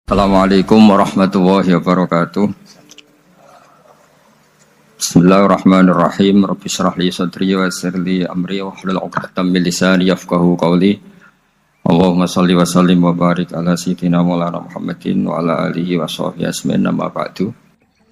Assalamualaikum warahmatullahi wabarakatuh. Bismillahirrahmanirrahim. Rabbi shrah li sadri wa yassir li amri wahlul 'uqdatam min lisani yafqahu qawli. Allahumma shalli wa sallim wa barik ala sayyidina Maulana Muhammadin wa ala alihi wa sahbihi ajmain amma ba'du.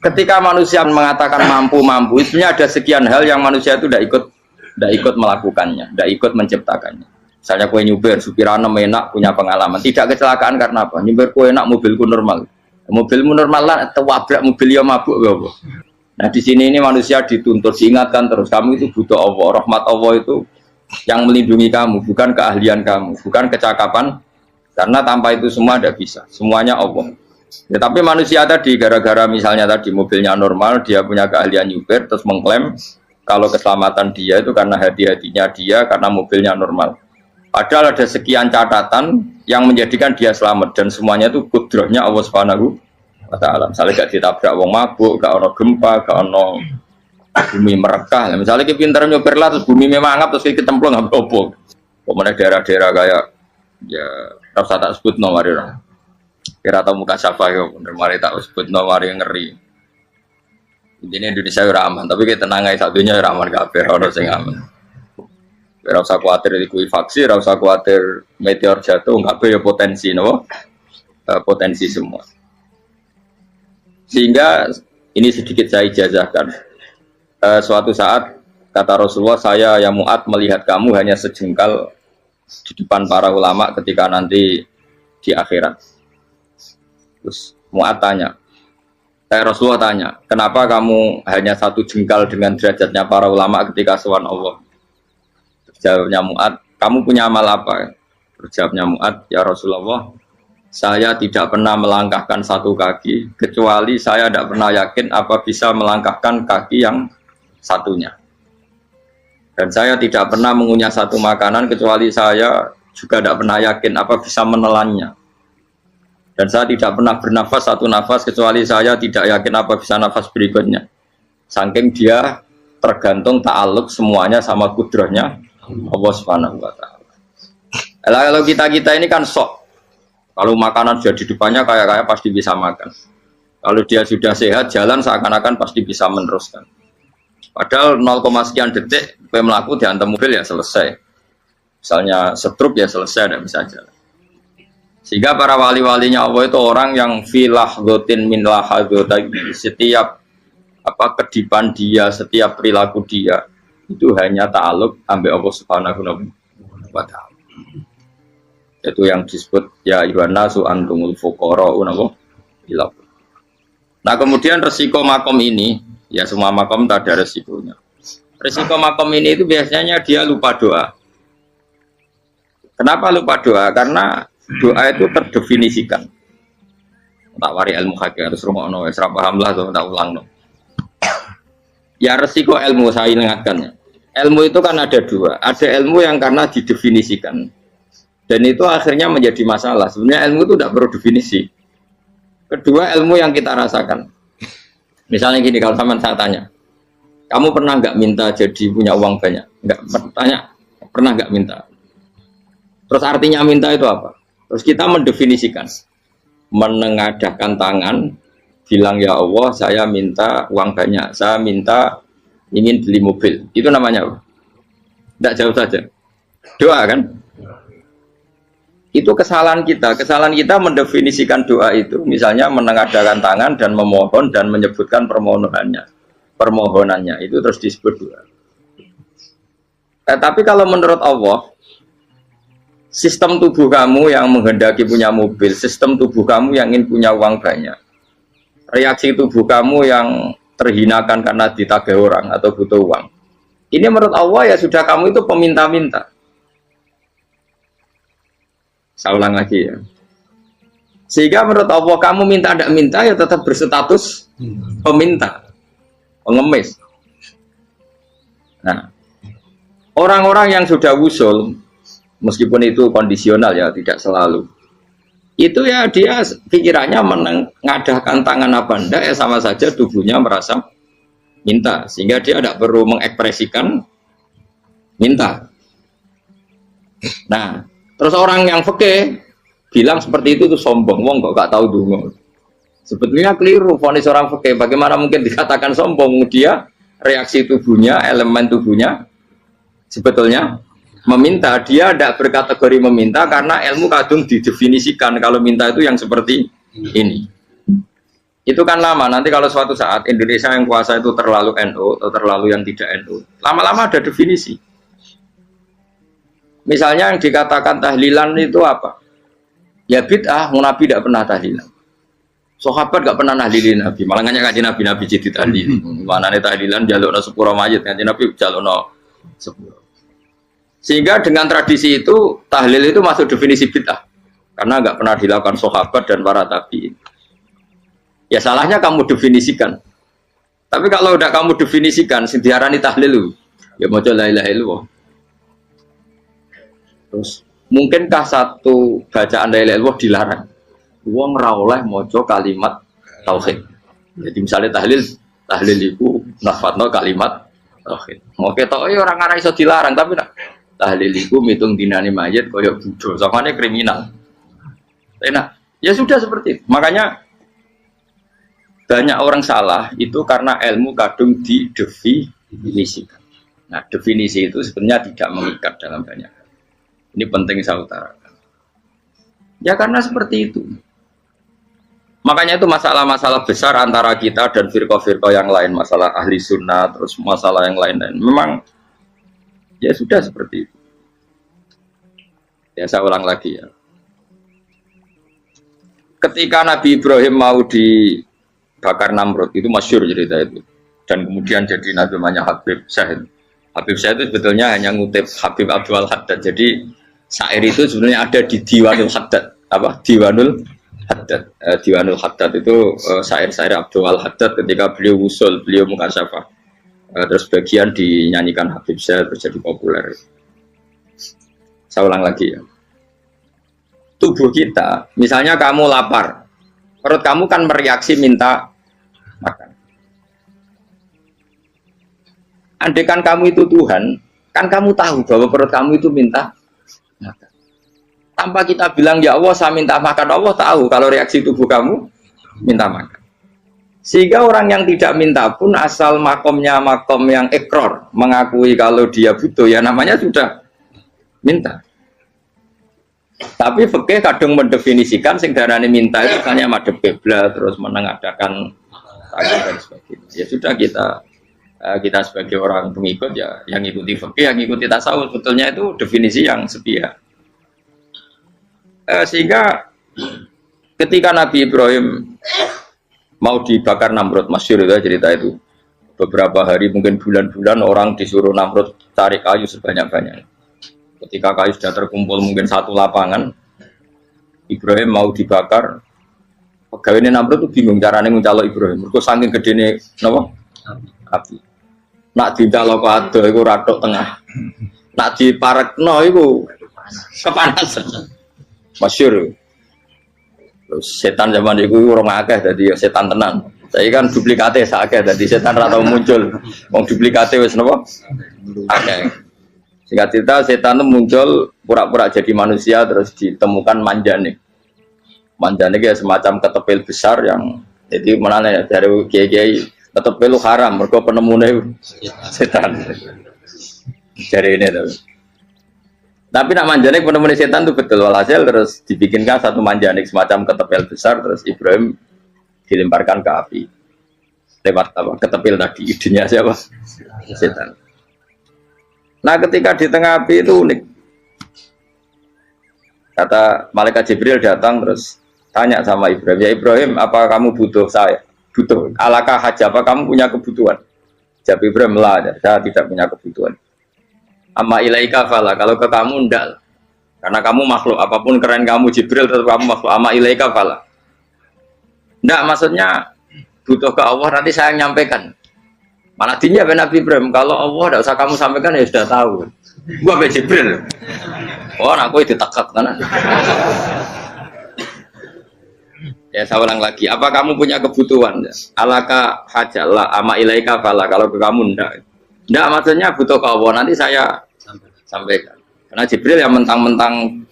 Ketika manusia mengatakan mampu, sebenarnya ada sekian hal yang manusia itu tidak ikut melakukannya, tidak ikut menciptakannya. Misalnya kue nyuber, supirana enak, punya pengalaman. Tidak kecelakaan karena apa? Nyuber kue enak, mobilku normal. Mobilmu normal lah, tewabrak mobil yang mabuk. Nah di sini ini manusia dituntut, diingatkan terus. Kamu itu butuh Allah, rahmat Allah itu yang melindungi kamu, bukan keahlian kamu, bukan kecakapan. Karena tanpa itu semua tidak bisa, semuanya Allah. Ya, tapi manusia tadi, gara-gara misalnya tadi mobilnya normal, dia punya keahlian nyuber, terus mengklaim kalau keselamatan dia itu karena hati-hatinya dia, karena mobilnya normal. Padahal ada sekian catatan yang menjadikan dia selamat dan semuanya itu kudrahnya Allah Subhanahu wa taala. Misalnya gak ditabrak wong mabuk, gak ono gempa, gak ono bumi merekah. Misalnya ki pinter nyopir lah terus bumi memangap terus ki ketemplung apa opo. Pemene daerah-daerah kayak ya rasa tak sebutno mari ora. Kira tau muka sapa yo bener mari tak sebutno mari ngeri. Intinya Indonesia ora aman, tapi kita tenang ae sak dunya ora aman kabeh, ono sing aman. Ora usah kuwatir likuifaksi, ora usah kuwatir meteor jatuh, kabeh ya potensi no? Potensi semua. Sehingga ini sedikit saya ijazahkan. Suatu saat kata Rasulullah, saya yang Mu'ad melihat kamu hanya sejengkal di depan para ulama ketika nanti di akhirat. Terus Mu'ad tanya, Rasulullah tanya, kenapa kamu hanya satu jengkal dengan derajatnya para ulama ketika sowan Allah? Jawabnya Mu'ad, kamu punya amal apa? Jawabnya Mu'ad, ya Rasulullah, saya tidak pernah melangkahkan satu kaki, kecuali saya tidak pernah yakin apa bisa melangkahkan kaki yang satunya. Dan saya tidak pernah mengunyah satu makanan, kecuali saya juga tidak pernah yakin apa bisa menelannya. Dan saya tidak pernah bernafas satu nafas, kecuali saya tidak yakin apa bisa nafas berikutnya. Saking dia tergantung ta'aluk semuanya sama kudrahnya Allah Subhanahu wa taala. Kalau kita ini kan sok. Kalau makanan sudah di depannya kayak pasti bisa makan. Kalau dia sudah sehat jalan seakan-akan pasti bisa meneruskan. Padahal 0, sekian detik melaku dihantam mobil ya selesai. Misalnya stroke ya selesai tidak bisa jalan. Sehingga para wali-walinya Allah itu orang yang filah gotin min lahadzotai, setiap kedipan dia, setiap perilaku dia itu hanya ta'aluk ambil Allah Subhanahu wa ta'ala. Itu yang disebut ya ayyuhan nasu antumul fuqara'u ila. Nah, kemudian resiko makom ini, ya semua makom tak ada resikonya. Resiko makom ini itu biasanya dia lupa doa. Kenapa lupa doa? Karena doa itu terdefinisikan. Tak wari ilmu hakikat terus rungokno wis ra paham lah tak ulangno. Ya resiko ilmu saya ingatkan. Ilmu itu kan ada dua. Ada ilmu yang karena didefinisikan. Dan itu akhirnya menjadi masalah. Sebenarnya ilmu itu tidak perlu definisi. Kedua ilmu yang kita rasakan. Misalnya gini, kalau sama saya tanya. Kamu pernah nggak minta jadi punya uang banyak? Nggak, tanya. Pernah nggak minta? Terus artinya minta itu apa? Terus kita mendefinisikan. Menengadahkan tangan. Bilang ya Allah saya minta uang banyak. Saya minta ingin beli mobil, itu namanya apa? Tidak jauh saja, doa kan? Itu kesalahan kita mendefinisikan doa itu, misalnya menengadahkan tangan dan memohon dan menyebutkan permohonannya, itu terus disebut doa. Tapi kalau menurut Allah, sistem tubuh kamu yang menghendaki punya mobil, sistem tubuh kamu yang ingin punya uang banyak, reaksi tubuh kamu yang terhinakan karena ditagih orang atau butuh uang. Ini menurut Allah ya sudah kamu itu peminta-minta. Saya ulang lagi ya. Sehingga menurut Allah kamu minta tidak minta ya tetap berstatus peminta, pengemis. Nah, orang-orang yang sudah wusul, meskipun itu kondisional ya tidak selalu. Itu ya dia pikirannya mengadahkan tangan apa enggak ya sama saja tubuhnya merasa minta, sehingga dia tidak perlu mengekspresikan minta. Nah, terus orang yang fikih bilang seperti itu tuh sombong, wong kok gak tahu dungo. Sebetulnya keliru vonis orang fikih. Bagaimana mungkin dikatakan sombong? Dia reaksi tubuhnya, elemen tubuhnya sebetulnya meminta. Dia tidak berkategori meminta karena ilmu kadung didefinisikan kalau minta itu yang seperti ini. Itu kan lama. Nanti kalau suatu saat Indonesia yang kuasa itu terlalu NU atau terlalu yang tidak NU, lama-lama ada definisi. Misalnya yang dikatakan tahlilan itu apa? Ya bid'ah, Nabi tidak pernah tahlilan. Sahabat gak pernah nahlilin Nabi, malah nggak ngaji Nabi jadi tahlil. Mana nih tahlilan jalukno sepuro mayit, ngaji Nabi jalukno sepuro. Sehingga dengan tradisi itu tahlil itu masuk definisi bid'ah karena nggak pernah dilakukan sahabat dan para tabi'in. Ya salahnya kamu definisikan. Tapi kalau udah kamu definisikan, diarani tahlil, ya maca la ilaha illallah. Terus mungkinkah satu bacaan la ilaha illallah dilarang? Wong ra oleh maca kalimat tauhid. Jadi misalnya tahlil iku nafadno kalimat tauhid. Mau ketok ora ngara iso dilarang tapi tahlil iku mitung dinane mayit kaya budo, sakmane kriminal. Enak. Ya sudah seperti itu. Makanya banyak orang salah itu karena ilmu kadung didefinisikan. Nah, definisi itu sebenarnya tidak mengikat dalam banyak hal. Ini penting saya utarakan. Ya karena seperti itu. Makanya itu masalah-masalah besar antara kita dan firqah-firqah yang lain, masalah ahli sunnah, terus masalah yang lain-lain. Memang ya sudah seperti itu. Ya saya ulang lagi ya. Ketika Nabi Ibrahim mau dibakar Namrud, itu masyhur cerita itu. Dan kemudian jadi Nabi namanya Habib Syahid. Habib Syahid itu sebetulnya hanya ngutip Habib Abdul Haddad. Jadi syair itu sebenarnya ada di Diwanul Haddad. Apa? Diwanul Haddad. Diwanul Haddad itu syair-syair Abdul Haddad ketika beliau usul, beliau mukasyafah. Terus bagian dinyanyikan Habib Syahid terjadi populer. Saya ulang lagi ya. Tubuh kita, misalnya kamu lapar, perut kamu kan mereaksi minta makan. Andaikan kamu itu Tuhan, kan kamu tahu bahwa perut kamu itu minta makan. Tanpa kita bilang, ya Allah saya minta makan, Allah tahu kalau reaksi tubuh kamu minta makan. Sehingga orang yang tidak minta pun asal makomnya makom yang ikrar, mengakui kalau dia butuh, ya namanya sudah minta. Tapi fikih kadang mendefinisikan sing darane minta itu hanya madhep kiblat terus menengadakan tangan dan sebagainya. Ya sudah kita sebagai orang pengikut ya yang ikuti fikih, yang ikuti tasawuf, sebetulnya itu definisi yang sepihak. Sehingga ketika Nabi Ibrahim mau dibakar Namrud, masyhur itu cerita itu. Beberapa hari mungkin bulan-bulan orang disuruh Namrud cari kayu sebanyak-banyaknya. Ketika kayu sudah terkumpul mungkin satu lapangan, Ibrahim mau dibakar. Pegawai Namrud itu bingung caranya mencalok Ibrahim. Mereka saking gedene napa? Api. Nak dicalok ado iku ratok tengah. Nak diparekno iku kepanasan. Masyhur. Terus setan zaman iku ora akeh dadi setan tenan. Saya kan duplikate sakake dadi setan ra tau muncul. Wong duplikate wis napa? Akeh. Singkat cerita, setan itu muncul pura-pura jadi manusia terus ditemukan manjane. Manjane itu semacam ketepil besar yang jadi mana dari kiai-kiai ketepil haram, mereka penemunya setan. Dari ini tuh. Tapi nak manjane penemunya setan itu betul walhasil terus dibikinkan satu manjane semacam ketepil besar terus Ibrahim dilemparkan ke api. Lewat apa? Ketepil tadi idenya siapa? Setan. Nah ketika di tengah api itu unik. Kata malaikat Jibril datang terus tanya sama Ibrahim, ya Ibrahim apa kamu butuh saya? Butuh, alakah haja, apa kamu punya kebutuhan? Jawab Ibrahim, lah, saya tidak punya kebutuhan. Amma ilaika fala, kalau ke kamu enggak. Karena kamu makhluk, apapun keren kamu Jibril tetap kamu makhluk. Amma ilaika fala. Enggak, maksudnya butuh ke Allah nanti saya nyampaikan. Malah dinya Nabi Ibrahim, kalau Allah tidak usah kamu sampaikan ya sudah tahu. Gua be Jibril. Oh, aku itu ditekak tenan. Ya saya ulang lagi, apa kamu punya kebutuhan? Alaka hajalah ama ilaika fala, kalau ke kamu enggak. Enggak maksudnya butuh ke Allah nanti saya sampaikan. Karena Jibril yang mentang-mentang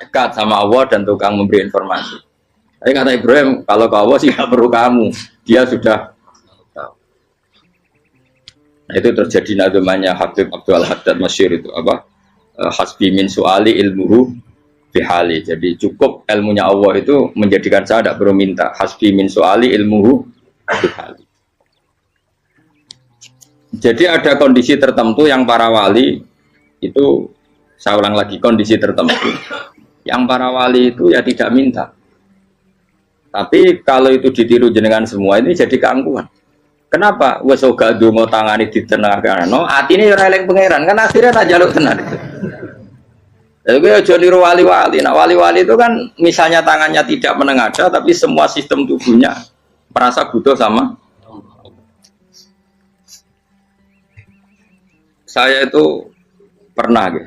dekat sama Allah dan tukang memberi informasi. Tapi kata Ibrahim, kalau ke Allah sih nggak perlu kamu, dia sudah tahu. Nah, itu terjadi nadumanya Habib Abdul Haddad Masyhur itu apa? Hasbi min su'ali ilmuhu bihali. Jadi cukup ilmunya Allah itu menjadikan saya tidak perlu minta. Hasbi min su'ali ilmuhu bihali. Jadi ada kondisi tertentu yang para wali itu, saya ulang lagi, kondisi tertentu yang para wali itu ya tidak minta. Tapi kalau itu ditiru jenengan semua ini jadi keangkuhan. Kenapa? Wes ora ndonga tangane ditenangano, atine ora eling pangeran, kan akhirnya tak jaluk tenan. Jadi gue aja niru wali-wali. Nah wali-wali itu kan misalnya tangannya tidak menengadah, tapi semua sistem tubuhnya merasa butuh sama. Saya itu pernah, gitu.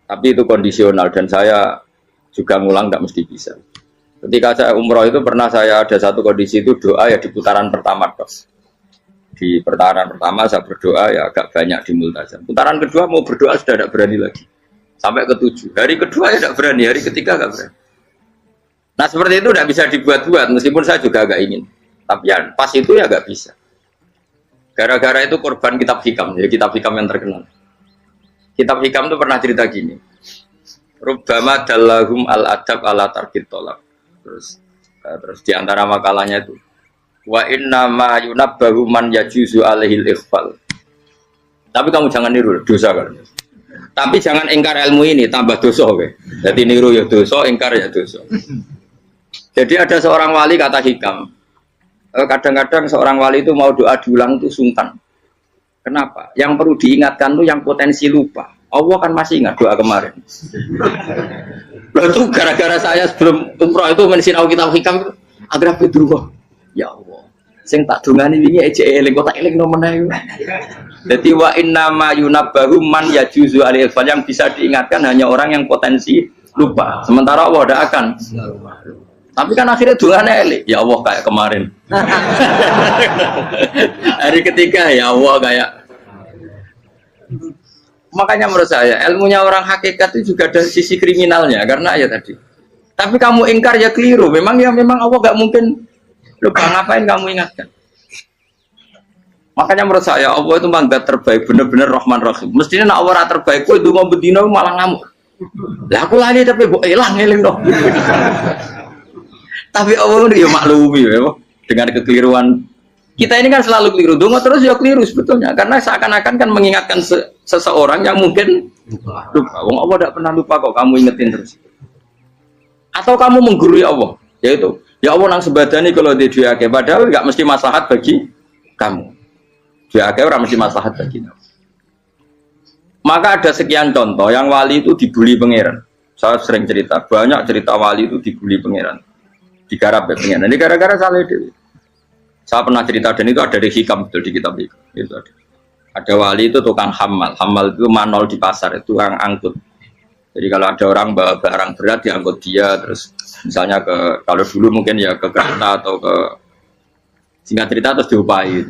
Tapi itu kondisional dan saya juga ngulang tidak mesti bisa. Ketika saya umroh itu pernah saya ada satu kondisi itu doa ya di putaran pertama terus. Di putaran pertama saya berdoa ya agak banyak di multazam. Putaran kedua mau berdoa sudah tidak berani lagi. Sampai ke-7. Hari kedua ya tidak berani, hari ketiga tidak berani. Nah seperti itu tidak bisa dibuat-buat meskipun saya juga agak ingin. Tapi ya pas itu ya nggak bisa. Gara-gara itu korban kitab hikam, jadi kitab hikam yang terkenal. Kitab hikam itu pernah cerita gini. Rubbama dallahum al-adab ala tarkit tolak. Terus di antara makalahnya itu wa inna ma yunabbahu man yajuzu alaihil ikhfal. Tapi kamu jangan niru, dosa kan. Tapi jangan ingkar ilmu ini, tambah dosa. Jadi niru ya dosa, ingkar ya dosa. Jadi ada seorang wali kata hikam. Kadang-kadang seorang wali itu mau doa diulang itu sungkan. Kenapa? Yang perlu diingatkan tuh yang potensi lupa. Allah kan masih ingat doa kemarin. Lalu gara-gara saya sebelum umroh itu mensinau kitab hikam itu agar berdua. Ya Allah, sing tak dungani wingi ejek eling kok tak eling nomene. Dadi wa inna ma yunabbahu man yajuzu alil yang bisa diingatkan hanya orang yang potensi lupa. Sementara Allah tidak akan. Tapi kan akhirnya dungane eling. Ya Allah kayak kemarin. Hari ketiga ya Allah kayak. Makanya menurut saya ilmunya orang hakikat itu juga ada sisi kriminalnya karena ya tadi. Tapi kamu ingkar ya keliru. Memang Allah gak mungkin lupa, ngapain kamu ingatkan. Makanya menurut saya Allah itu manggat terbaik, bener-bener Rahman Rahim. Mestinya nak Allah terbaik, kok itu mau bedino malah ngamuk. Lah aku lali tapi kok hilang ngeling dong. Tapi Allah itu ya maklumi ya, dengan kekeliruan. Kita ini kan selalu keliru, donga terus ya keliru sebetulnya. Karena seakan-akan kan mengingatkan seseorang yang mungkin lupa. Wong Allah tidak pernah lupa kok, kamu ingetin terus. Atau kamu menggurui Allah, yaitu ya Allah nang sebadani kalau di diake, padahal nggak mesti maslahat bagi kamu. Diake orang mesti maslahat bagi kamu. Maka ada sekian contoh yang wali itu dibully pangeran. Saya sering cerita, banyak cerita wali itu dibully pangeran, digarap ya pangeran. Ini gara-gara salah dewi. Saya pernah cerita dan itu ada di hikam betul di kitab itu ada. Ada wali itu tukang hamal itu manol di pasar, itu tukang angkut. Jadi kalau ada orang bawa barang berat diangkut dia, terus misalnya kalau dulu mungkin ya ke kereta atau ke singkat cerita terus diupahi.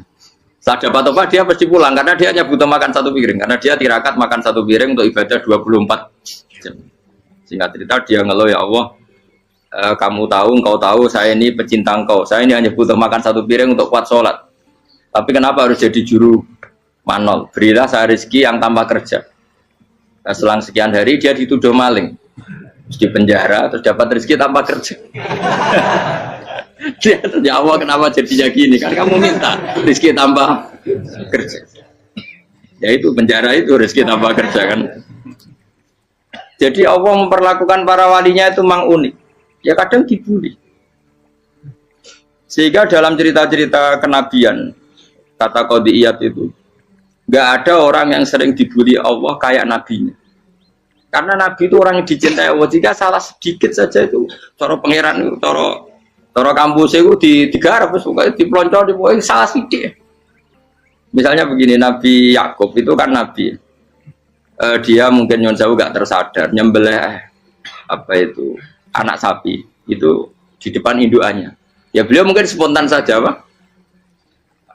Saat dapat apa dia pasti pulang karena dia hanya butuh makan satu piring, karena dia tirakat makan satu piring untuk ibadah 24 jam. Singkat cerita dia ngeluh ya Allah, kamu tahu, engkau tahu saya ini pecinta engkau, saya ini hanya butuh makan satu piring untuk kuat sholat. Tapi kenapa harus jadi juru manol? Berilah saya rezeki yang tanpa kerja. Nah, selang sekian hari dia dituduh maling, terus di penjara, terus dapat rezeki tanpa kerja. Dia ya Allah kenapa jadinya gini? Kan kamu minta rezeki tanpa kerja. Ya itu penjara itu rezeki tanpa kerja kan. Jadi Allah memperlakukan para walinya itu memang unik. Ya kadang dibully. Sehingga dalam cerita-cerita kenabian, kata Qadiyat itu, nggak ada orang yang sering dibully Allah kayak nabinya. Karena nabi itu orang yang dicintai Allah. Jika salah sedikit saja itu, cara pangeran itu, cara kampus itu digarap, suka dipelonco, salah sedikit. Misalnya begini, Nabi Yakub itu kan nabi. Dia mungkin nyon jauh nggak tersadar, nyembelih apa itu anak sapi itu di depan indukannya. Ya beliau mungkin spontan saja, Pak.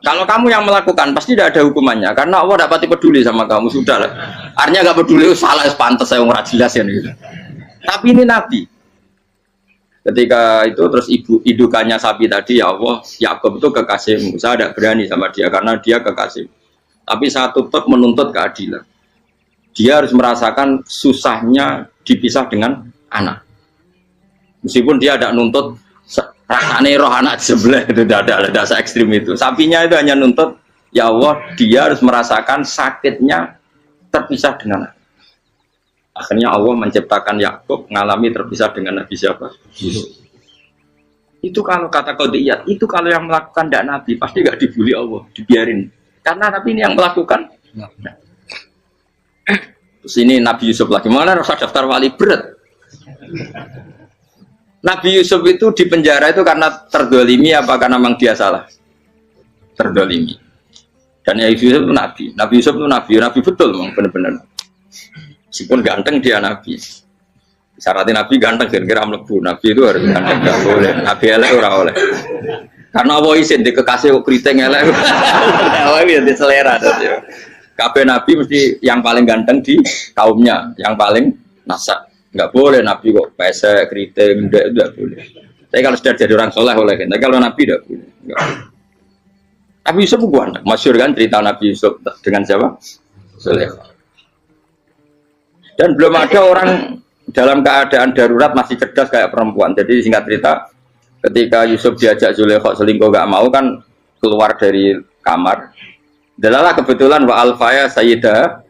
Kalau kamu yang melakukan pasti tidak ada hukumannya karena Allah tidak pati peduli sama kamu, sudah lah. Artinya nggak peduli, salah pantas saya nggak jelas ya gitu. Tapi ini Nabi. Ketika itu terus indukannya sapi tadi, ya Allah, Yakub itu kekasihmu. Saya tidak berani sama dia karena dia kekasih. Tapi saya tetap menuntut keadilan. Dia harus merasakan susahnya dipisah dengan anak. Meskipun dia tidak nuntut rasanya roh anak sebelah, itu tidak ada se ekstrim itu. Sapinya itu hanya nuntut, ya Allah, dia harus merasakan sakitnya terpisah dengan anak. Akhirnya Allah menciptakan Yakub mengalami terpisah dengan Nabi siapa? Yusuf. Itu kalau kata qadiyat, itu kalau yang melakukan tidak Nabi pasti gak dibully Allah, dibiarin. Karena Nabi ini yang melakukan. Nah. Terus ini Nabi Yusuf lagi, mana rasa daftar wali berat. Nabi Yusuf itu di penjara itu karena terdolimi apa karena memang dia salah? Terdolimi. Dan ya Yusuf itu Nabi. Nabi Yusuf itu Nabi betul memang benar-benar. Meskipun ganteng dia Nabi. Syaratnya Nabi ganteng kira-kira mlebu. Nabi itu harus ganteng, enggak boleh. Nabi elek ora oleh. Karena Allah izin di kekasih kok kriting elek. Allah itu selera dadi. Kabeh Nabi mesti yang paling ganteng di kaumnya, yang paling nasab. Enggak boleh Nabi kok pesek, kriting, enggak boleh. Tapi kalau sudah jadi orang soleh oleh kan. Tapi kalau Nabi enggak boleh. Enggak. Nabi Yusuf ganteng. Masyhur kan cerita Nabi Yusuf dengan siapa? Zulaikha. Dan belum ada orang dalam keadaan darurat masih cerdas kayak perempuan. Jadi singkat cerita, ketika Yusuf diajak Zulaikha selingkuh gak mau kan keluar dari kamar. Dalalah kebetulan wa alfaya sayyidah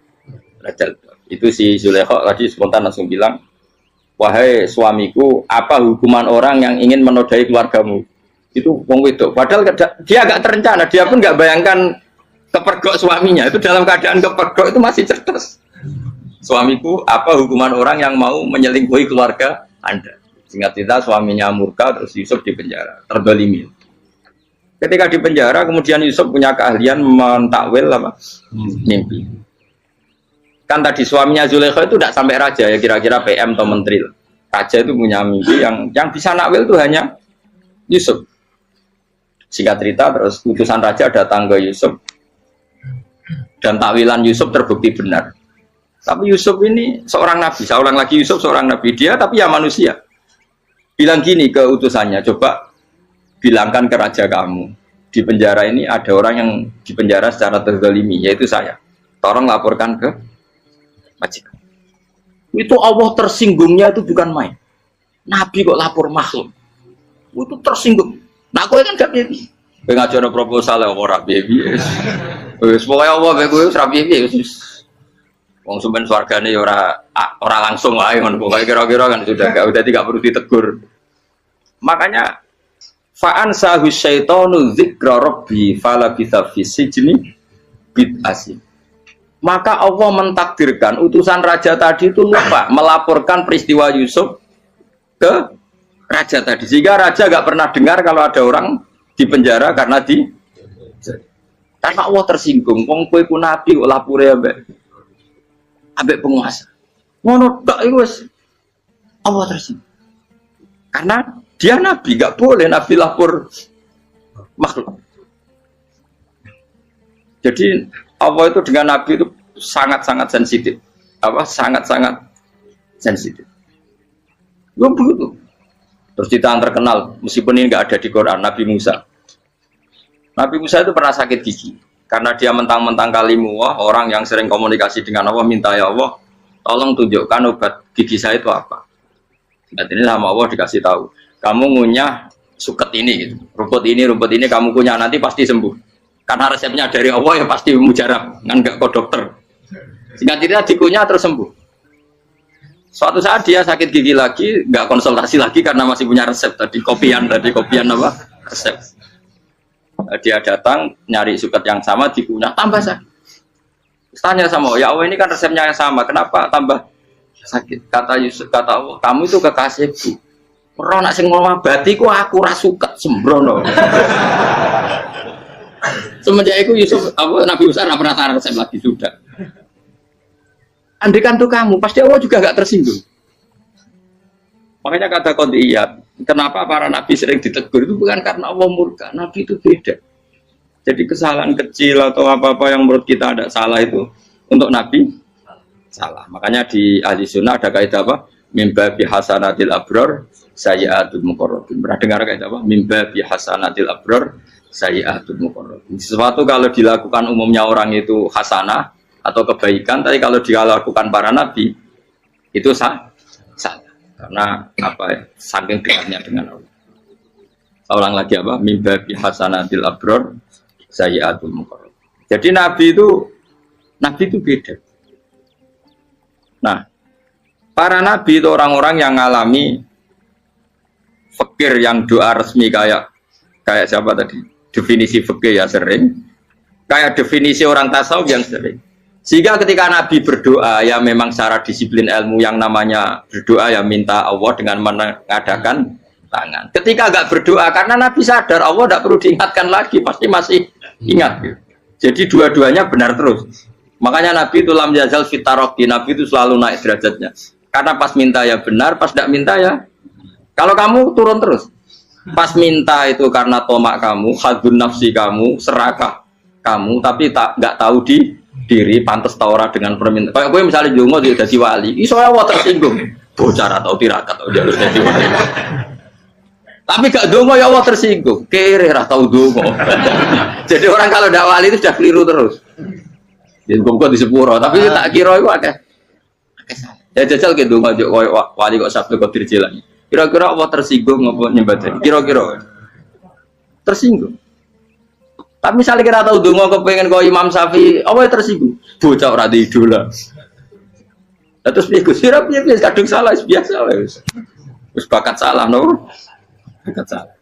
Rajal. Itu si Zulaikha tadi spontan langsung bilang, wahai suamiku, apa hukuman orang yang ingin menodai keluargamu? Itu wong wedok. Padahal dia agak terencana, dia pun gak bayangkan kepergok suaminya. Itu dalam keadaan kepergok itu masih cerdas. Suamiku, apa hukuman orang yang mau menyelingkuhi keluarga Anda? Singkat cerita, suaminya murka, terus Yusuf di penjara, terdolimi. Ketika di penjara, kemudian Yusuf punya keahlian mentakwil apa? Mimpi. Kan tadi suaminya Zulaikha itu tidak sampai raja, ya kira-kira PM atau menteri. Raja itu punya mimpi yang bisa nakwil itu hanya Yusuf. Singkat cerita, terus utusan raja datang ke Yusuf, dan takwilan Yusuf terbukti benar. Tapi Yusuf ini seorang nabi, saya ulang lagi Yusuf seorang nabi, dia tapi ya manusia. Bilang gini ke utusannya, coba bilangkan ke raja kamu, di penjara ini ada orang yang di penjara secara terzalimi, yaitu saya. Tolong laporkan ke majikan. Itu Allah tersinggungnya itu bukan main. Nabi kok lapor makhluk. Itu tersinggung. Nah, kowe kan gak piye. Kowe ngajono proposal ora piye. Wis pokoke Allah kowe ora piye. Wong sumpen swargane ya ora langsung wae ngono pokoke kira-kira kan sudah tidak perlu ditegur. Makanya fa'an sahu syaitanu dzikra rabbi fala bisa fi sijni bid'asi. Maka Allah mentakdirkan utusan raja tadi itu lupa melaporkan peristiwa Yusuf ke raja tadi. Sehingga raja gak pernah dengar kalau ada orang di penjara karena Allah tersinggung. Wong kowe ku nabi kok lapore ambek penguasa. Ngono tok iku wis Allah tersinggung. Karena dia nabi, gak boleh nabi lapor makhluk. Jadi Allah itu dengan nabi itu sangat-sangat sensitif. Sangat-sangat sensitif. Gue begitu. Terus kita terkenal, meskipun ini nggak ada di Quran, Nabi Musa. Nabi Musa itu pernah sakit gigi. Karena dia mentang-mentang kalimullah, orang yang sering komunikasi dengan Allah, minta ya Allah, tolong tunjukkan obat gigi saya itu apa. Dan ini sama Allah dikasih tahu. Kamu ngunyah suket ini, gitu. rumput ini kamu kunyah, nanti pasti sembuh. Karena resepnya dari Allah ya pasti mujarab, kan nggak ke dokter. Sehingga tidak dikunyah terus sembuh. Suatu saat dia sakit gigi lagi, nggak konsultasi lagi karena masih punya resep tadi kopian apa resep. Dia datang nyari suket yang sama dikunyah tambah sakit. Tanya sama ya Allah ini kan resepnya yang sama, kenapa tambah sakit? Kata Yusuf, kata Allah, kamu itu kekasihku. Ora nak sing ngobati ku aku ra suket sembrono. Semenjak itu Yusuf, Nabi Musa nggak pernah taruh resep lagi sudah. Andaikan tuh kamu, pasti Allah juga gak tersinggung. Makanya kata qadiyat, kenapa para nabi sering ditegur itu bukan karena Allah murka. Nabi itu beda. Jadi kesalahan kecil atau apa-apa yang menurut kita ada salah itu untuk nabi salah. Makanya di ahli sunnah ada kaidah apa? Mimba bihasanatil abror sayyi'atul muqarrabin. Pernah dengar kayak apa? Mimba bihasanatil abror sayyi'atul muqarrabin. Sesuatu kalau dilakukan umumnya orang itu hasanah atau kebaikan, tapi kalau dilakukan para nabi itu salah. Karena apa ya? Saking dekatnya dengan Allah. Saya ulang lagi apa? Mimba bihasanatil abror sayyi'atul muqarrabin. Jadi nabi itu beda. Nah, para nabi itu orang-orang yang mengalami fikir yang doa resmi kayak siapa tadi? Definisi fikir ya sering. Kayak definisi orang tasawuf yang sering. Sehingga ketika nabi berdoa ya memang secara disiplin ilmu yang namanya berdoa ya minta Allah dengan mengadakan tangan. Ketika enggak berdoa karena nabi sadar Allah tidak perlu diingatkan lagi, pasti masih ingat. Jadi dua-duanya benar terus. Makanya Nabi itu lam yazal fitaroki, Nabi itu selalu naik derajatnya. Karena pas minta ya benar, pas tidak minta ya. Kalau kamu turun terus, pas minta itu karena tomak kamu, hadun nafsi kamu, serakah kamu, tapi nggak tahu diri, pantas taura dengan permintaan. Kayak gue misalnya jongo jadi wali, iso Allah tersinggung, bocor atau tirakat atau jalur jadi wali. Tapi gak dongo ya Allah tersinggung, kere atau dongo. Jadi orang kalau tidak wali itu sudah keliru terus. Jadi kok di sepuro, tapi tak kira itu akeh. Ya jajal gitu ngajak wali kok Sabtu Qadir Jilani. Kira-kira Allah tersinggung ngapa nyembadani? Kira-kira tersinggung. Tapi misalnya kita tahu dongo kepengen kau Imam Syafi'i, Allah tersinggung. Bocah ora di idola. Terus piye Gus? Ora piye kadung salah biasa wis. Wis bakat salah no. Bakat salah.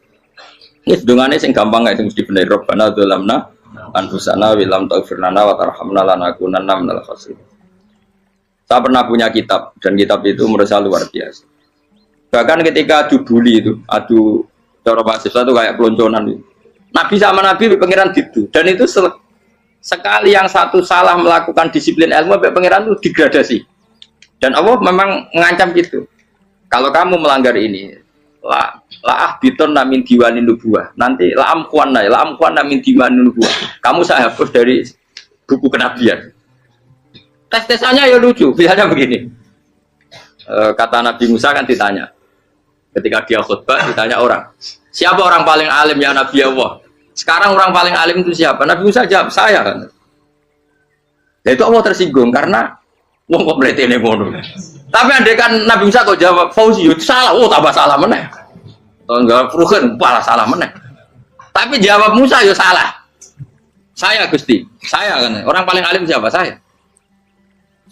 Ini dongane sing gampang ae sing mesti bener Rabbana dzalamna anfusana wa lam taghfir lana wa tarhamna lanakunanna minal khasirin. Saya pernah punya kitab dan kitab itu menurut saya luar biasa. Bahkan ketika adu bully itu, adu cara mahasiswa itu kayak pelonconan itu. Nabi sama Nabi pangeran gitu dan itu sekali yang satu salah melakukan disiplin ilmu pangeran itu degradasi. Dan Allah memang mengancam gitu. Kalau kamu melanggar ini, la biton namin diwanin nubuah. Nanti la amkuan namin diwanin nubuah. Kamu saya hapus dari buku kenabian. Tes-tesannya ya lucu. Misalnya begini. Kata Nabi Musa kan ditanya. Ketika dia khutbah ditanya orang. Siapa orang paling alim ya Nabi Allah? Sekarang orang paling alim itu siapa? Nabi Musa jawab, saya kan. Ya itu Allah tersinggung karena wong kok berarti ini ngono. Tapi andai kan Nabi Musa kok jawab Fauzi itu salah, oh tambah salah meneh. Atau enggak Ruhin, malah salah meneh. Tapi jawab Musa ya salah. Saya Gusti, saya kan. Orang paling alim siapa? Saya.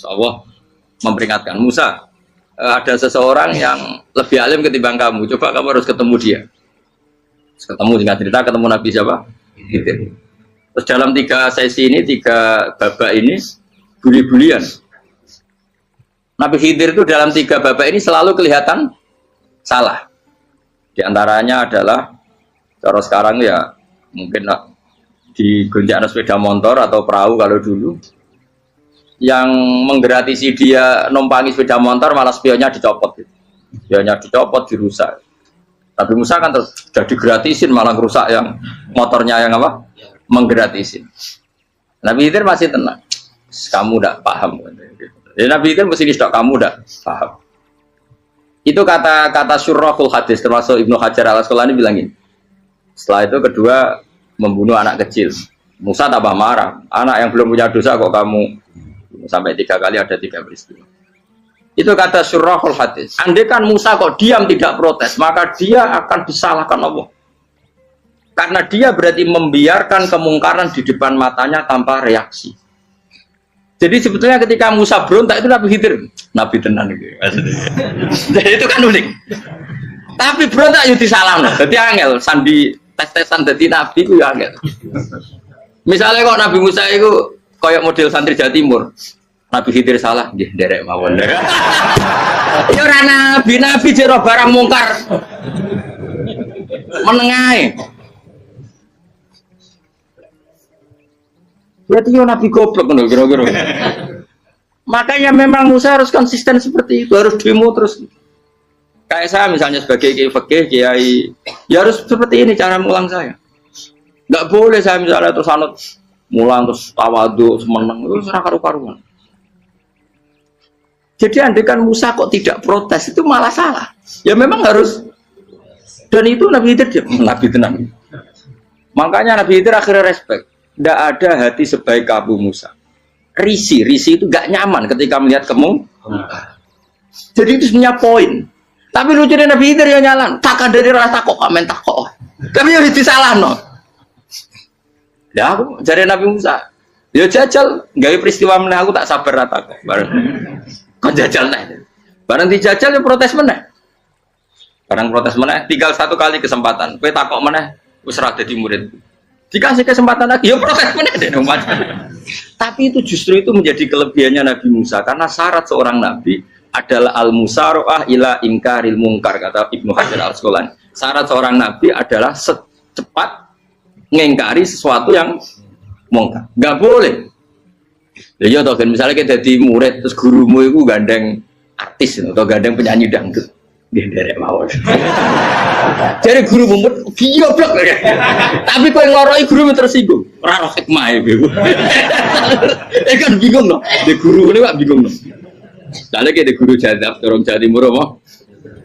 Allah memperingatkan Musa, ada seseorang yang lebih alim ketimbang kamu. Coba kamu harus ketemu dia. Ketemu dengan cerita ketemu Nabi siapa? Khidir. Terus dalam 3 sesi ini, 3 babak ini buli-bulian. Nabi Khidir itu dalam 3 babak ini selalu kelihatan salah. Di antaranya adalah cara sekarang ya mungkin di gonjak sepeda motor atau perahu kalau dulu yang menggratisi dia numpangi sepeda motor malah spionnya dicopot. Spionnya dicopot, dirusak. Tapi Musa kan sudah digratisin malah rusak yang motornya yang apa? Menggratisin. Nabi Khidir masih tenang. Kamu tidak paham. Jadi Nabi Khidir mesti tidak kamu tidak paham. Itu kata syurrahul hadis termasuk Ibnu Hajar al-Asqalani bilangin. Setelah itu kedua membunuh anak kecil. Musa tambah marah. Anak yang belum punya dosa kok kamu sampai 3 kali ada 3 peristiwa. Itu kata syurrahul hadis. Andai kan Musa kok diam tidak protes, maka dia akan disalahkan Allah. Karena dia berarti membiarkan kemungkaran di depan matanya tanpa reaksi. Jadi sebetulnya ketika Musa berontak itu Nabi Khidir, Nabi tenan gitu. Jadi itu kan unik. Tapi berontak itu disalahkan. Jadi angel sandi tes-tesan jadi Nabi itu ya angel. Misalnya kok Nabi Musa itu kayak model santri Jawa Timur. Nabi Khidir salah, nggih derek mawon. Ya ora nabi jero barang mungkar. Menengae. Berarti yo nabi goblok ngono kira-kira. Makanya memang Musa harus konsisten seperti itu, harus demo terus. Kayak saya misalnya sebagai kiai fikih, kiai ya harus seperti ini cara mulang saya. Enggak boleh saya misalnya terus anut mulang terus tawadhu, semeneng, itu ora karu-karuan. Jadi andekan Musa kok tidak protes itu malah salah. Ya memang harus. Dan itu Nabi Khidir Nabi tenang. Makanya Nabi Khidir akhirnya respect. Tidak ada hati sebaik Abu Musa. Risi itu gak nyaman ketika melihat kamu. Jadi itu sebenarnya poin. Tapi lucunya Nabi Khidir yang nyalan. Tak dari rasa kok komen tak kok. Tapi ya disalah no. Ya aku jadi Nabi Musa. Ya jajal, gawe peristiwa meneh aku tak sabar rata kok. Bareng. Kok jajal nih. Bareng dijajal ya protes meneh. Barang protes meneh, tinggal satu kali kesempatan. Kowe takok meneh, wis ora dadi murid. Dikasih kesempatan lagi, ya protes meneh deh. Tapi itu justru itu menjadi kelebihannya Nabi Musa karena syarat seorang nabi adalah al-musara'ah ila ingkaril munkar kata Ibnu Hajar Al-Asqalani. Syarat seorang nabi adalah secepat ngengkari sesuatu yang mungkar. Enggak boleh. Ya toh kan misalnya kita jadi murid terus gurumu itu gandeng artis atau gandeng penyanyi dangdut. Dia derek mawon. Jadi guru mumet goblok. Tapi kowe ngoroi guru tersinggung. Ora ora hikmah iku. Kan bingung loh. De guru ini Pak bingung loh. Lalu kita guru jadab dorong Jawa Timur apa?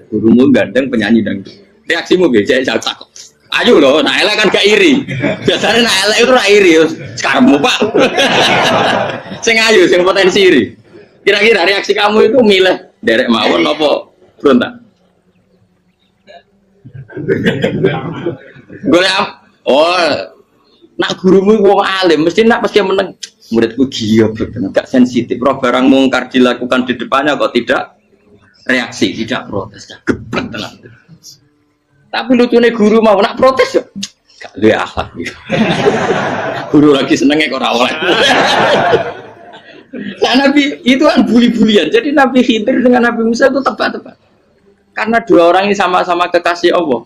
Gurumu gandeng penyanyi dangdut. Reaksimu piye? Saya takut. Ayo loh, nah elek kan gak iri. Biasanya nah elek itu ora iri. Sekarang Pak. Sing ayu, sing potensi iri. Kira-kira reaksi kamu itu milih derek mawon apa berontak? Golek nak gurumu wong alim mesti nak pasti meneng muridku giyoblok tenan gak sensitif roh barang mungkar dilakukan di depannya kok tidak reaksi tidak protes gak geblek tenan. Tapi lucunya guru mau nak protes ya gak duwe akhlak guru lagi senenge kok ora oleh. Nah Nabi itu kan buli-bulian jadi Nabi Khidir dengan Nabi Musa itu tepat-tepat. Karena dua orang ini sama-sama kekasih Allah.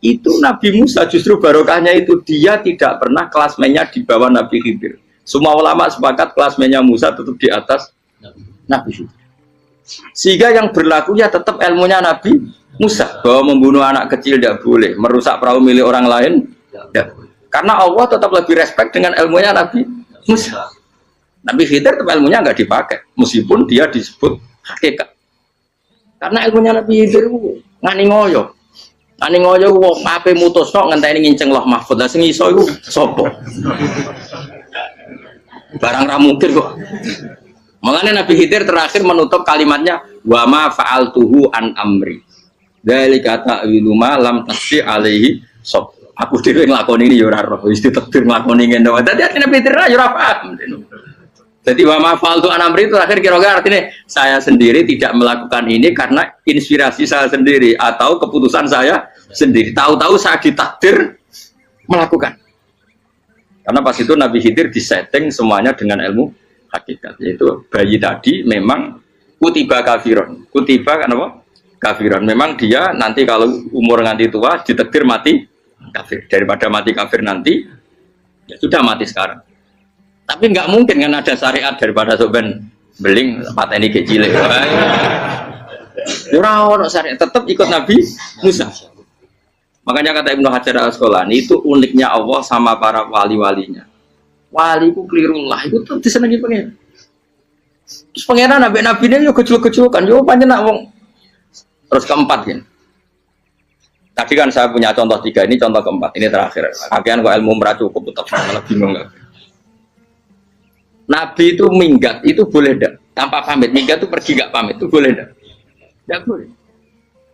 Itu Nabi Musa justru barokahnya itu dia tidak pernah klasmennya di bawah Nabi Khidir. Semua ulama sepakat klasmennya Musa tetap di atas Nabi Khidir. Sehingga yang berlakunya tetap ilmunya Nabi Musa bahwa membunuh anak kecil tidak boleh, merusak perahu milik orang lain tidak boleh. Karena Allah tetap lebih respect dengan ilmunya Nabi Musa. Nabi Khidir tetap ilmunya nggak dipakai, meskipun dia disebut hakikat. Karena ilmunya Nabi Khidir ngani ngoyo. Ngani ngoyo wong ape mutusno ngenteni nginceng loh mahfud. Lah sing iso iku sapa? Barang ra mungkin kok. Makanya Nabi Khidir terakhir menutup kalimatnya wa ma fa'altuhu an amri. Dzalika ta'wilu ma lam tasbi alaihi sab. Aku dhewe nglakoni iki ya ora roh, wis ditakdir nglakoni ngene wae. Dadi Nabi Khidir ya ora paham. Jadi wa mafal tu anamri itu akhir kira-kira artinya saya sendiri tidak melakukan ini karena inspirasi saya sendiri atau keputusan saya sendiri. Tahu-tahu saya ditakdir melakukan. Karena pas itu Nabi Khidir disetting semuanya dengan ilmu hakikat. Yaitu bayi tadi memang kutiba kafiron. Kutiba kan apa? Kafiron. Memang dia nanti kalau umur nganti tua ditakdir mati kafir. Daripada mati kafir nanti ya sudah mati sekarang. Tapi nggak mungkin kan ada syariat daripada soben beling pateni ke cilik. Ora syariat tetap ikut Nabi Musa. Makanya kata Ibnu Hajar Al-Asqalani itu uniknya Allah sama para wali-walinya. Wali ku klirullah itu tuh disenengi pengen. Terus pangeran nabi-nabi ini yo kecil-kecil kan yo panjenengan wong. Terus keempat kan. Tadi kan saya punya contoh 3 ini contoh keempat ini terakhir. Kakean kok ilmu merah cukup tetap malah bingung enggak. Nabi itu minggat itu boleh enggak? Tanpa pamit, minggat itu pergi enggak pamit itu boleh enggak? Enggak boleh.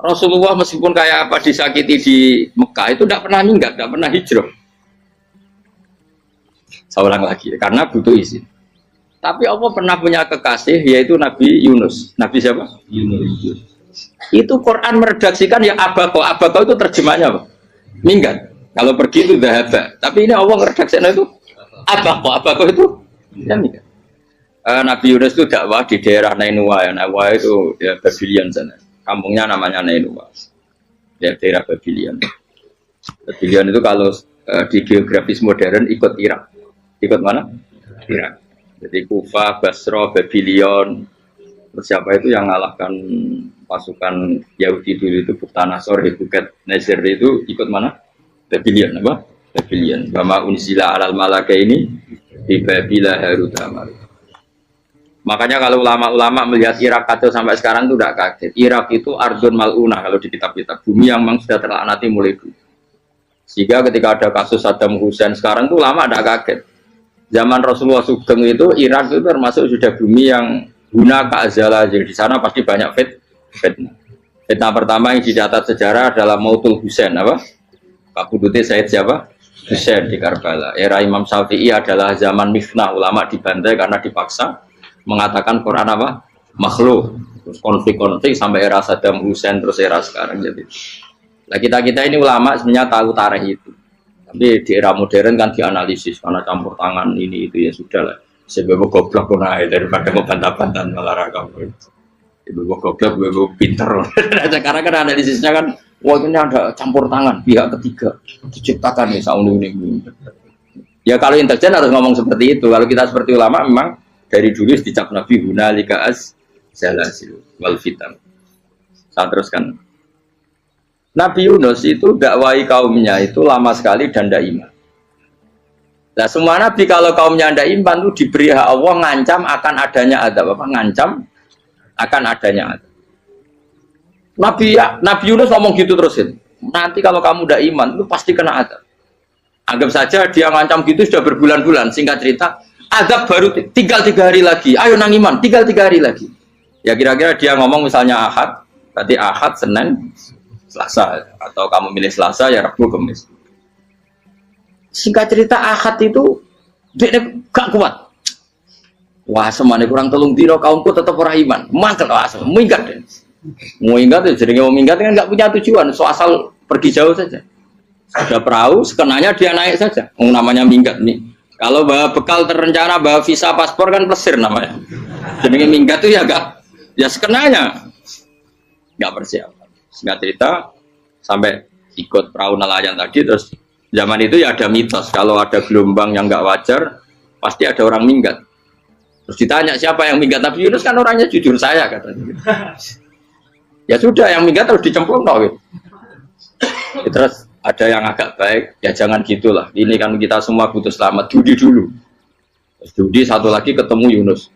Rasulullah meskipun kayak apa disakiti di Mekah itu enggak pernah minggat, enggak pernah hijrah. Saya ulang lagi, karena butuh izin. Tapi Allah pernah punya kekasih yaitu Nabi Yunus. Nabi siapa? Yunus. Itu Quran meredaksikan ya abako. Abako itu terjemahnya apa? Minggat. Kalau pergi itu dhahaba. Tapi ini Allah meredaksikan itu abako. Abako itu ya minggat. Nabi Yunus itu dakwah di daerah Nainua. Nainua itu ya Babylon sana. Kampungnya namanya Nainua. Ya daerah Babylon. Babylon itu kalau di geografis modern ikut Irak. Ikut mana? Irak. Jadi Kufah, Basra, Babylon. Terus siapa itu yang mengalahkan pasukan Yahudi dulu itu Buktanasor, Buket Nasir itu ikut mana? Babylon apa? Babylon. Bama unzila alal malaka ini di Babila Harut Amar. Makanya kalau ulama-ulama melihat Irak kacau sampai sekarang itu tidak kaget. Irak itu ardun mal'unah kalau di kitab-kitab. Bumi yang memang sudah terlaknati mulai dulu. Sehingga ketika ada kasus Saddam Hussein sekarang itu ulama tidak kaget. Zaman Rasulullah Sugeng itu Irak itu termasuk sudah bumi yang guna keazala. Jadi di sana pasti banyak fitnah. Fitnah pertama yang dicatat sejarah adalah Mautul Hussein apa? Kabudutnya Said siapa? Hussein di Karbala. Era Imam Syafi'i adalah zaman mifnah, ulama dibantai karena dipaksa mengatakan Quran apa? Makhluk. Terus konflik-konflik sampai era Saddam Hussein terus era sekarang jadi. Nah kita ini ulama sebenarnya tahu tarikh itu. Tapi di era modern kan dianalisis karena campur tangan ini itu ya sudah lah. Sebab goblok pun daripada ngebantah-bantah malah kamu. Ibu goblok, ibu pinter. Karena kan analisisnya kan wah ini ada campur tangan pihak ketiga diciptakan nih saunu ini. Ya kalau intelijen harus ngomong seperti itu. Kalau kita seperti ulama memang dari dulu dicap Nabi hunalika az-zalasil wal fitan. Saya teruskan. Nabi Yunus itu dakwai kaumnya itu lama sekali dan tidak iman. Nah semua nabi kalau kaumnya tidak iman itu diberi hak Allah ngancam akan adanya azab apa? Ngancam akan adanya azab. Nabi Yunus ngomong gitu terusin. Nanti kalau kamu tidak iman itu pasti kena azab. Anggap saja dia ngancam gitu sudah berbulan-bulan. Singkat cerita, azab baru tinggal 3 hari lagi. Ayo nang iman, tinggal 3 hari lagi. Ya kira-kira dia ngomong misalnya Ahad, berarti Ahad, Senin, Selasa. Atau kamu milih Selasa ya Rabu, Kamis. Singkat cerita Ahad itu dia gak kuat. Wah semuanya kurang telung dino kaumku tetap orang iman. Mangkel asal, minggat deh. Mau ingat ya, jadi mau minggat kan nggak punya tujuan, so asal pergi jauh saja. Ada perahu, sekenanya dia naik saja. Namanya minggat nih. Kalau bawa bekal terencana, bawa visa paspor kan plesir namanya. Jadi minggat tuh ya gak, ya sekenanya nggak persiapan. Singkat cerita sampai ikut perahu nelayan tadi, terus zaman itu ya ada mitos kalau ada gelombang yang nggak wajar pasti ada orang minggat. Terus ditanya siapa yang minggat, Nabi Yunus kan orangnya jujur saya katanya. Ya sudah yang minggat harus dicemplung gitu. Terus ada yang agak baik, ya jangan gitulah. Ini kan kita semua butuh selamat. Judi dulu. Judi satu lagi ketemu Yunus.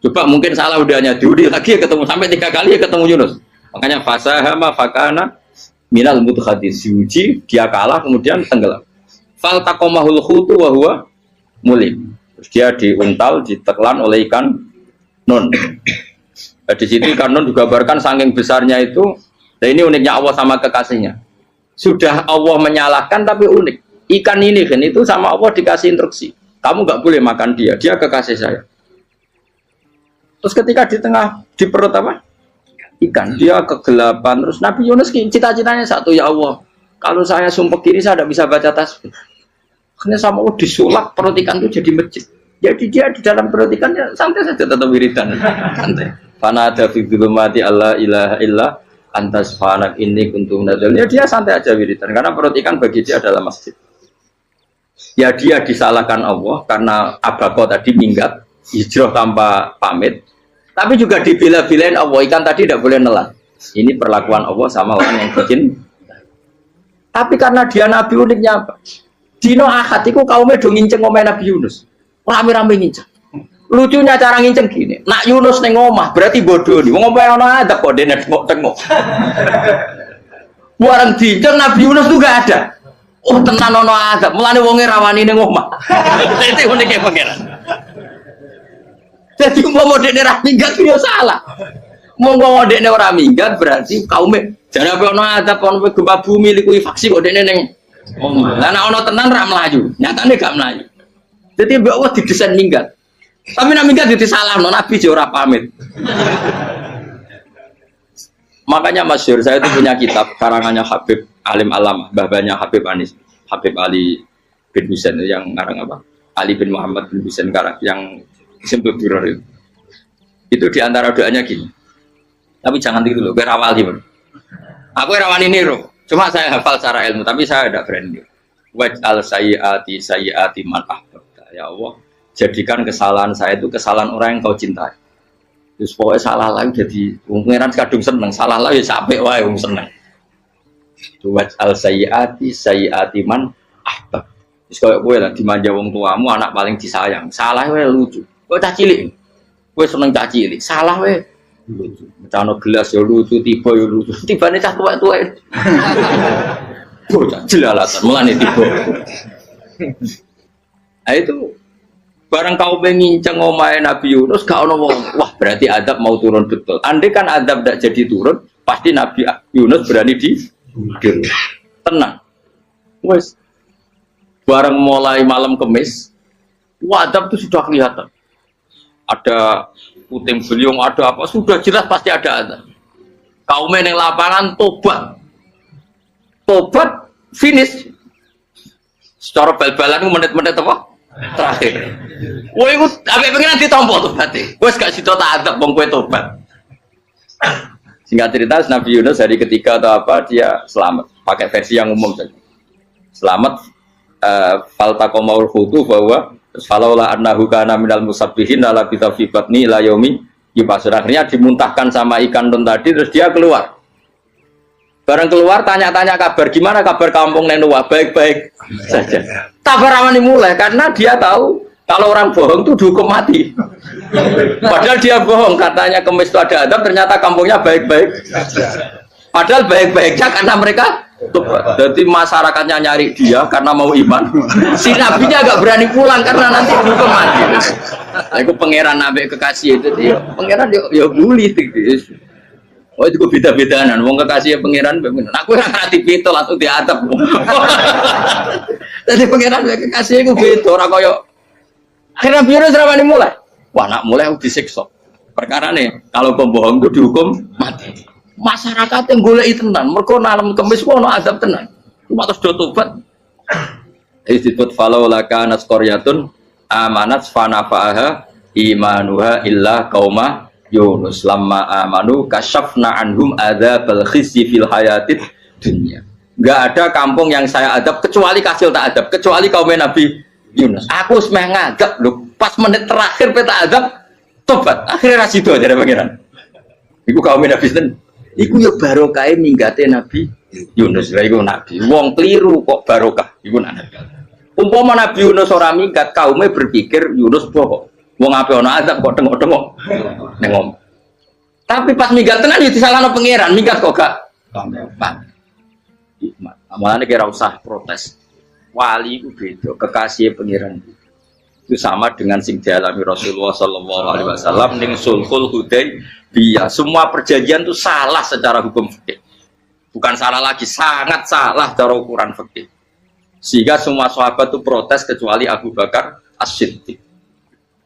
Coba mungkin salah udahnya. Judi lagi ketemu sampai 3 kali ya ketemu Yunus. Makanya fasahama fakana minal mudhadis. Diuji, dia kalah kemudian tenggelam. Fal taqamahul khutu wa huwa mulim. Terus dia diuntal, ditelan oleh ikan nun. Nah, di situ ikan nun digambarkan saking besarnya itu. Nah ini uniknya Allah sama kekasihnya. Sudah Allah menyalahkan tapi unik. Ikan ini kan itu sama Allah dikasih instruksi. Kamu nggak boleh makan dia kekasih saya. Terus ketika di tengah di perut apa? Ikan, dia kegelapan. Terus Nabi Yunus cita-citanya satu, ya Allah. Kalau saya sumpah kiri saya tidak bisa baca tasbih. Akhirnya sama Allah disulap perut ikan itu jadi masjid. Jadi dia di dalam perut ikan ya santai saja tetap wiridan. Santai. Fana ada fi dzulumati alla ilaha illa antas fanak ini kuntum nadal. Ya dia santai aja wiridan karena perut ikan bagi dia adalah masjid. Ya dia disalahkan Allah karena abako tadi minggat, hijrah tanpa pamit. Tapi juga dibela-belain Allah, ikan tadi tidak boleh nelan. Ini perlakuan Allah sama orang yang bikin. Tapi karena dia Nabi uniknya apa? Dino Ahad itu kaumnya do nginceng omah Nabi Yunus. Rame-rame nginceng. Lucunya cara nginceng gini. Nak Yunus neng omah berarti bodoh nih. Wong omah ono ada kok dene tengok-tengok. Barang dinceng Nabi Yunus tuh gak ada. Oh tenan ono ada. Mulane wonge rawani neng omah. Itu uniknya pangeran. Jadi umpama dekne ra minggat yo salah. Umpama dekne ora minggat berarti kaume jare apa ono ada ono gempa bumi liku faksi kok dekne ning omah. Lah nek ono tenan ra mlayu. Nyatane gak mlayu. Jadi mbok Allah didesain minggat. Tapi nek minggat yo disalahno Nabi yo ora pamit. Makanya masyhur saya itu punya kitab karangannya Habib Alim Alam, babanya Habib Anis, Habib Ali bin Husain yang ngarang apa? Ali bin Muhammad bin Husain karang yang simpel biror itu diantara doanya gini. Tapi jangan gitu loh, biar awal gitu. Aku rawan ini loh, cuma saya hafal secara ilmu, tapi saya ada branding. Waj'al sayyiati man ahbabta. Ya Allah, jadikan kesalahan saya itu kesalahan orang yang kau cintai. Terus pokoknya salah lagi jadi pengiran kadung seneng, salah lagi sampai wae wong seneng. Waj'al sayyiati man ahbab. Terus koyo kowe lah dimanja wong tuamu anak paling disayang. Salah wae lucu. Kok cah cilik. Kowe seneng caci ini, salah we. Cano gelas ya lucu, tiba ya lucu. Tibane cah tuwek-tuwek. Bocah jelalatan mulane tiba. Nah itu barang kau menginceng omahe Nabi Yunus gak ono wong. Wah, berarti adab mau turun betul. Andai kan adab tidak jadi turun, pasti Nabi Yunus berani di tenang. Wes barang mulai malam Kemis, adab itu sudah kelihatan. Ada puting beliung, ada apa, sudah jelas pasti ada adab. Kaum yang lapangan tobat finish. Secara bal-balan itu menit-menit apa? Terakhir. Wah, itu sampai pengen ditompo tobatnya. Wes gak sido tak adab wong kowe tobat. Singkat cerita Nabi Yunus hari ketiga atau apa dia selamat. Pakai versi yang umum saja. Selamat faltaqamaul hutu bahwa falaula annahu kana minal musabbihin la labitha fi batni ila yaumi yub'atsun. Akhirnya dimuntahkan sama ikan tun tadi terus dia keluar. Barang keluar tanya-tanya kabar gimana kabar kampung Nenua, baik-baik saja. Tabar awani mulai karena dia tahu kalau orang bohong itu dihukum mati. Padahal dia bohong katanya Kemis itu ada adab, ternyata kampungnya baik-baik. Padahal baik-baiknya karena mereka jadi masyarakatnya nyari dia karena mau iman. Si nabinya agak berani pulang karena nanti dihukum mati. Aku pangeran nabi kekasih itu dia pangeran ya bully gitu. Oh itu beda-bedaan, wong kekasih pangeran, aku yang hati itu langsung diadab. Jadi pangeran kekasih itu beda, orang koyo. Akhirnya biar seramani mulai. Wah nak mulai aku disiksa. Perkara nih, kalau pembohong itu dihukum mati. Masyarakat yang golek tenan, mergo nalem Kemis ku ono adab tenan. Cuma terus do tobat. Disebut falau laka nasqaryatun amanat fanafa'aha imanuha illa qauma Yunus lamma amanu kasyafna anhum adzabal khizyi fil hayatid dunya. Enggak ada kampung yang saya adab kecuali kasil tak adab, kecuali kaum Nabi Yunus. Aku semeh ngadab lho, pas menit terakhir peta adab tobat. Akhirnya rasido dari pangeran. Iku kaum Nabi ten. Iku ya barokah minggate Nabi Yunus. Lah iku nabi. Wong keliru kok barokah. Iku nabi. Umpama Nabi Yunus ora minggat, kaume berpikir Yunus bohong. Wong ape ana azab kok tengok-tengok ning ngomong. Tapi pas minggat tenan ya disalahno pangeran, minggat kok gak gampang. Hikmat. Amalane kira usah protes. Wali itu beda, kekasih pangeran. Itu sama dengan sing dialami Rasulullah sallallahu alaihi wasallam ning Sulhul Hudaybiyah. Semua perjanjian itu salah secara hukum fikih. Bukan salah lagi, sangat salah cara ukuran fikih. Sehingga semua sahabat itu protes kecuali Abu Bakar As-Siddiq.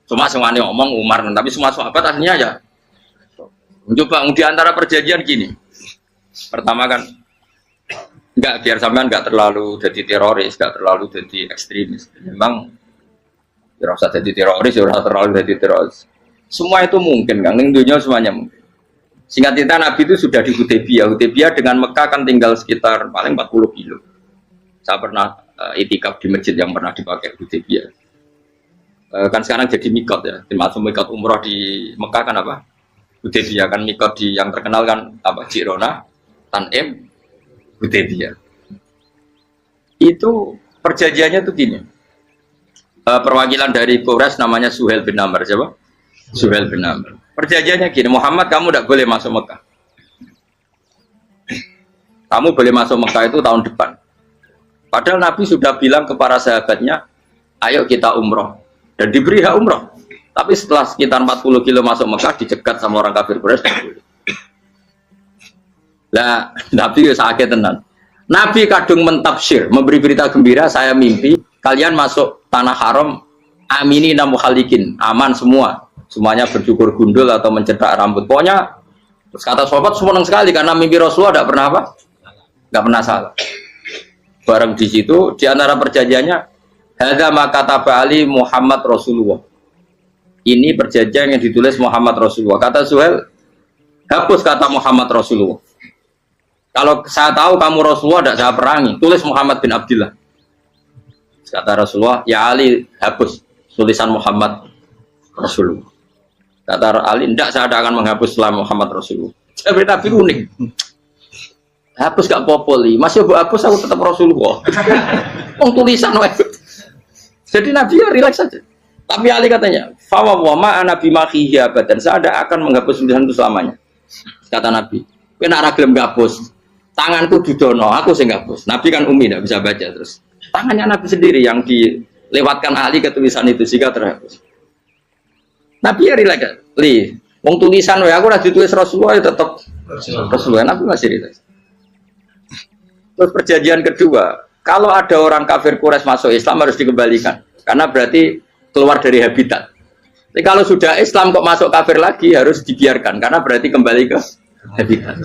Cuma semuanya ngomong Umar, tapi semua sahabat akhirnya ya coba di antara perjanjian gini. Pertama kan enggak biar sampean enggak terlalu jadi teroris, enggak terlalu jadi ekstremis. Memang tidak usah jadi teroris, tidak usah terlalu jadi teroris. Semua itu mungkin kan, ning dunia semuanya mungkin. Singkat cerita Nabi itu sudah di Hudaybiyah. Hudaybiyah dengan Mekah kan tinggal sekitar paling 40 kilo. Saya pernah itikaf di masjid yang pernah dipakai Hudaybiyah. Kan sekarang jadi mikot ya, termasuk mikot umroh di Mekah kan apa? Hudaybiyah kan mikot di yang terkenal kan apa? Jirona, Tanim, Hudaybiyah. Itu perjanjiannya tuh gini. Perwakilan dari Quraisy namanya Suhail bin Amr, siapa? Suhail bin Amr. Perjanjiannya gini, Muhammad kamu tidak boleh masuk Mekah. Kamu boleh masuk Mekah itu tahun depan. Padahal Nabi sudah bilang ke para sahabatnya, ayo kita umroh. Dan diberi hak umroh. Tapi setelah sekitar 40 kilo masuk Mekah dicegat sama orang kafir Quraisy. Lah, Nabi sakit tenan. Nabi kadung mentafsir, memberi berita gembira, saya mimpi kalian masuk tanah haram amini namu khalikin, aman semua. Semuanya bercukur gundul atau mencetak rambut. Pokoknya terus kata sahabat senang sekali karena mimpi Rasulullah tidak pernah apa? Enggak pernah salah. Bareng di situ di antara perjanjiannya hadza ma kataba ali Muhammad Rasulullah. Ini perjanjian yang ditulis Muhammad Rasulullah. Kata Suhail, hapus kata Muhammad Rasulullah. Kalau saya tahu kamu Rasulullah tidak saya perangi, tulis Muhammad bin Abdullah. Kata Rasulullah, ya Ali hapus tulisan Muhammad Rasulullah. Kata Ali, tidak saya tidak akan menghapus setelah Muhammad Rasulullah. Tapi unik. Hapus gak popoli, masih hapus aku tetap Rasulullah. Tulisan wae. Jadi Nabi ya relax saja. Tapi Ali katanya, "Fa wa ma ana bimakhihi abadan." Saya tidak akan menghapus tulisan itu selamanya. Kata Nabi, "Kowe nek ora gelem ngapus, tanganku didono, aku sing ngapus." Nabi kan umi tidak bisa baca terus. Tangannya Nabi sendiri yang dilewatkan Ali ke tulisan itu sehingga terhapus. Nabi ya rileks, wong tulisan wae aku ora ditulis Rasulullah ya tetep Rasulullah. Nabi masih rileks. Terus perjanjian kedua, kalau ada orang kafir Quraisy masuk Islam harus dikembalikan karena berarti keluar dari habitat. Tapi kalau sudah Islam kok masuk kafir lagi harus dibiarkan karena berarti kembali ke habitat.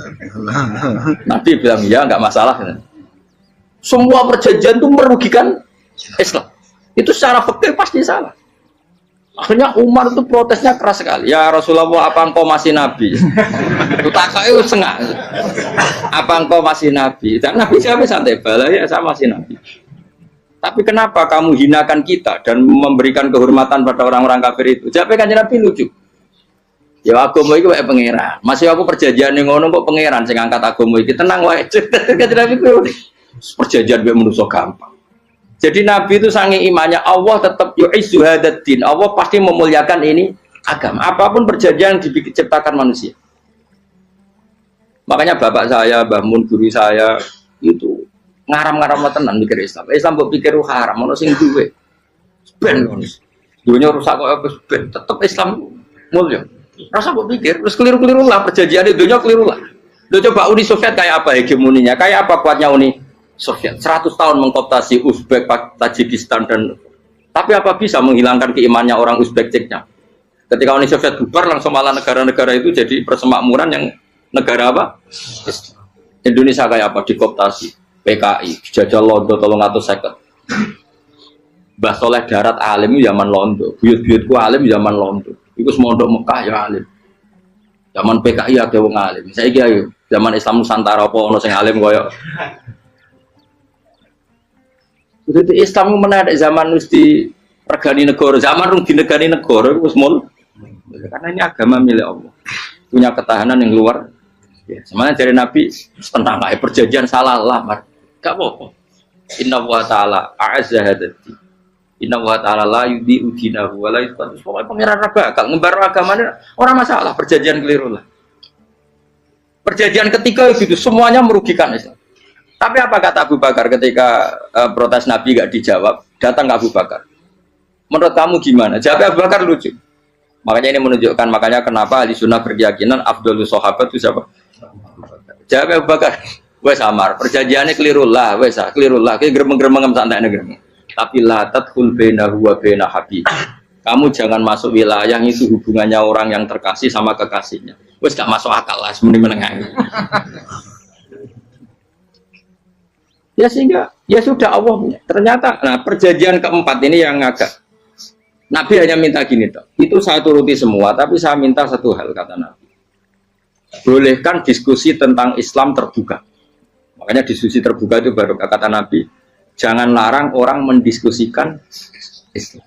Nabi bilang ya nggak masalah. Semua perjanjian itu merugikan Islam. Itu secara fikih pasti salah. Akhirnya Umar itu protesnya keras sekali. Ya Rasulullah, apa engkau masih Nabi? Takutnya sengak. Apa engkau masih Nabi? Dan Nabi siapa santai bala ya saya masih Nabi. Tapi kenapa kamu hinakan kita dan memberikan kehormatan pada orang-orang kafir itu? Jawabnya kan Nabi lucu. Ya agama itu kayak pangeran. Masih aku perjanjian yang ngono kok pangeran sing angkat agama iki tenang wae. Kan Nabi perjanjian gue manusia gampang. Jadi Nabi itu sange imannya Allah tetap yu'izzu hadaddin. Allah pasti memuliakan ini agama. Apapun perjanjian yang diciptakan manusia. Makanya bapak saya, Mbah Mun guru saya itu ngaram-ngaram tenan mikir Islam. Islam mbok pikir haram, ono sing duwe. Ben dunya rusak kok ben tetep Islam mulya. Rasa mbok pikir terus keliru-keliru lah perjanjian dunya keliru lah. Lo coba Uni Soviet kayak apa hegemoninya? Kayak apa kuatnya Uni Soviet 100 tahun mengkooptasi Uzbek, Tajikistan dan tapi apa bisa menghilangkan keimannya orang Uzbek Ceknya? Ketika Uni Soviet bubar langsung malah negara-negara itu jadi persemakmuran yang negara apa? Indonesia kayak apa? Dikooptasi PKI, dijajah Londo 350. Mbah Soleh Darat alim zaman Londo, buyut-buyutku alim zaman Londo. Iku semondok Mekah ya alim. Zaman PKI ada wong alim. Saiki ayo zaman Islam Nusantara apa ono sing alim koyo itu Islam menarik zaman mesti regani negara, zaman rung dinegani negara itu semua. Karena ini agama milik Allah, punya ketahanan yang luar. Ya, semuanya dari Nabi tentang perjanjian salah lamar, gak apa-apa. Inna wa ta'ala a'azza hadati. Inna wa ta'ala la yudi udinahu wa la yudhanu. Pokoknya pengiran bakal ngembar agamanya orang masalah perjanjian keliru lah. Perjanjian ketiga itu semuanya merugikan Islam. Tapi apa kata Abu Bakar ketika protes Nabi gak dijawab, datang ke Abu Bakar. Menurut kamu gimana? Jawab Abu Bakar lucu. Makanya ini menunjukkan makanya kenapa ahli sunnah berkeyakinan Afdhalus Sahabat itu siapa? Jawab Abu Bakar. Wes samar, perjanjiannya keliru lah, wes keliru lah. Kayak gremeng-gremeng santai negeri. Tapi la tadkhul bainahu wa baina habib. Kamu jangan masuk wilayah yang itu hubungannya orang yang terkasih sama kekasihnya. Wes gak masuk akal lah, semuanya menengah. Ya sehingga ya sudah Allah punya. Ternyata nah perjanjian keempat ini yang agak Nabi hanya minta gini toh. Itu saya turuti semua, tapi saya minta satu hal kata Nabi. Bolehkan diskusi tentang Islam terbuka. Makanya diskusi terbuka itu baru kata Nabi. Jangan larang orang mendiskusikan Islam.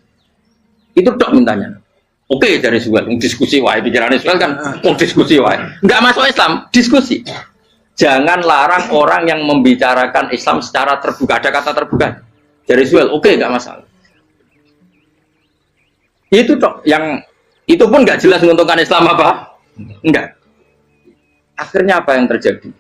Itu dok mintanya. Oke dari Suwel, diskusi wae pikirannya Suwel kan, diskusi wae. Enggak masuk Islam, diskusi. Jangan larang orang yang membicarakan Islam secara terbuka. Ada kata terbuka dari Suwel, oke nggak masalah. Itu toh yang itu pun nggak jelas menguntungkan Islam apa? Enggak. Akhirnya apa yang terjadi?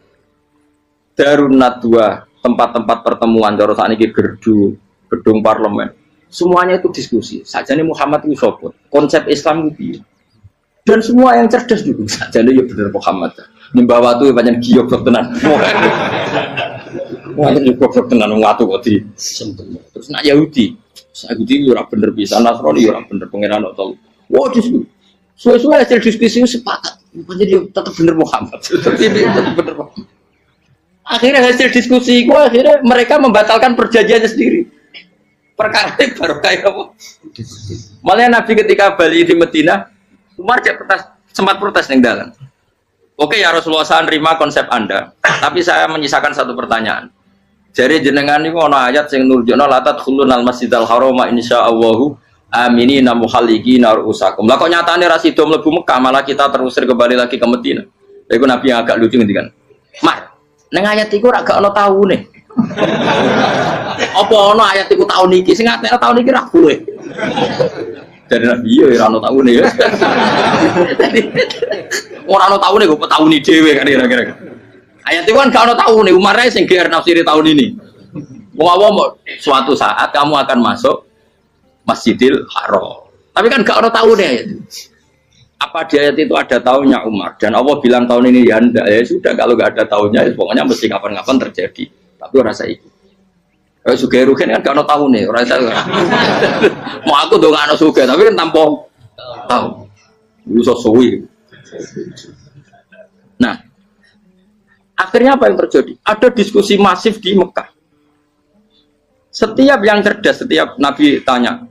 Darun Nadwa, tempat-tempat pertemuan, saat ini gerdu, gedung parlemen, semuanya itu diskusi. Sajane Muhammad itu sopot, konsep Islam itu, dan semua yang cerdas juga. Sajane ya benar Muhammad. Nyembah watu banyak giok tenan. Wah, itu goblok tenan watu kok di. Terus nak Yahudi ora bener bisa, Nasrani ora bener pangeran kok. Wah, diskusi. Suwe-suwe hasil diskusi sepakat. Jadi tetap bener Muhammad. Tetap bener Muhammad. Akhirnya hasil diskusi itu akhirnya mereka membatalkan perjanjiannya sendiri. Perkara itu baru kayak apa? Malah Nabi ketika Bali di Medina, Umar sempat protes yang dalam. Oke ya Rasulullah, saya nerima konsep Anda, tapi saya menyisakan satu pertanyaan. Jadi jenengan ini ana ayat sing nurjukna la tadkhulunal masjidal harama insyaallahu aminina muhalliqina ru'usakum. Lah kok nyatane ra sida mlebu Mekah, malah kita terusir kembali lagi ke Madinah. Lha iku Nabi yang agak lucu ngendikan. Mar, ning ayat iku ra gak ana taune. Apa ana ayat iku taun iki sing ngatene taun iki ra kowe. Dari Nabi ya ora ono taune ya. Ora ono taune kok tahun dhewe kan kira-kira. Ayat itu kan gak ono taune, Umar ae sing geer nafsiri tahun ini. Mau suatu saat kamu akan masuk Masjidil Haram. Tapi kan gak ono taune ayat itu. Apa di ayat itu ada tahunnya Umar dan Allah bilang tahun ini ya enggak ya sudah kalau gak ada tahunnya ya, pokoknya mesti kapan-kapan terjadi. Tapi ora saiki. Kayak sugih rugen kan gak ono tahune, ora iso. Mau aku dong gak ono sugih tapi kan tanpa tahu. Iso suwi. Nah, akhirnya apa yang terjadi? Ada diskusi masif di Mekah. Setiap yang cerdas, setiap Nabi tanya,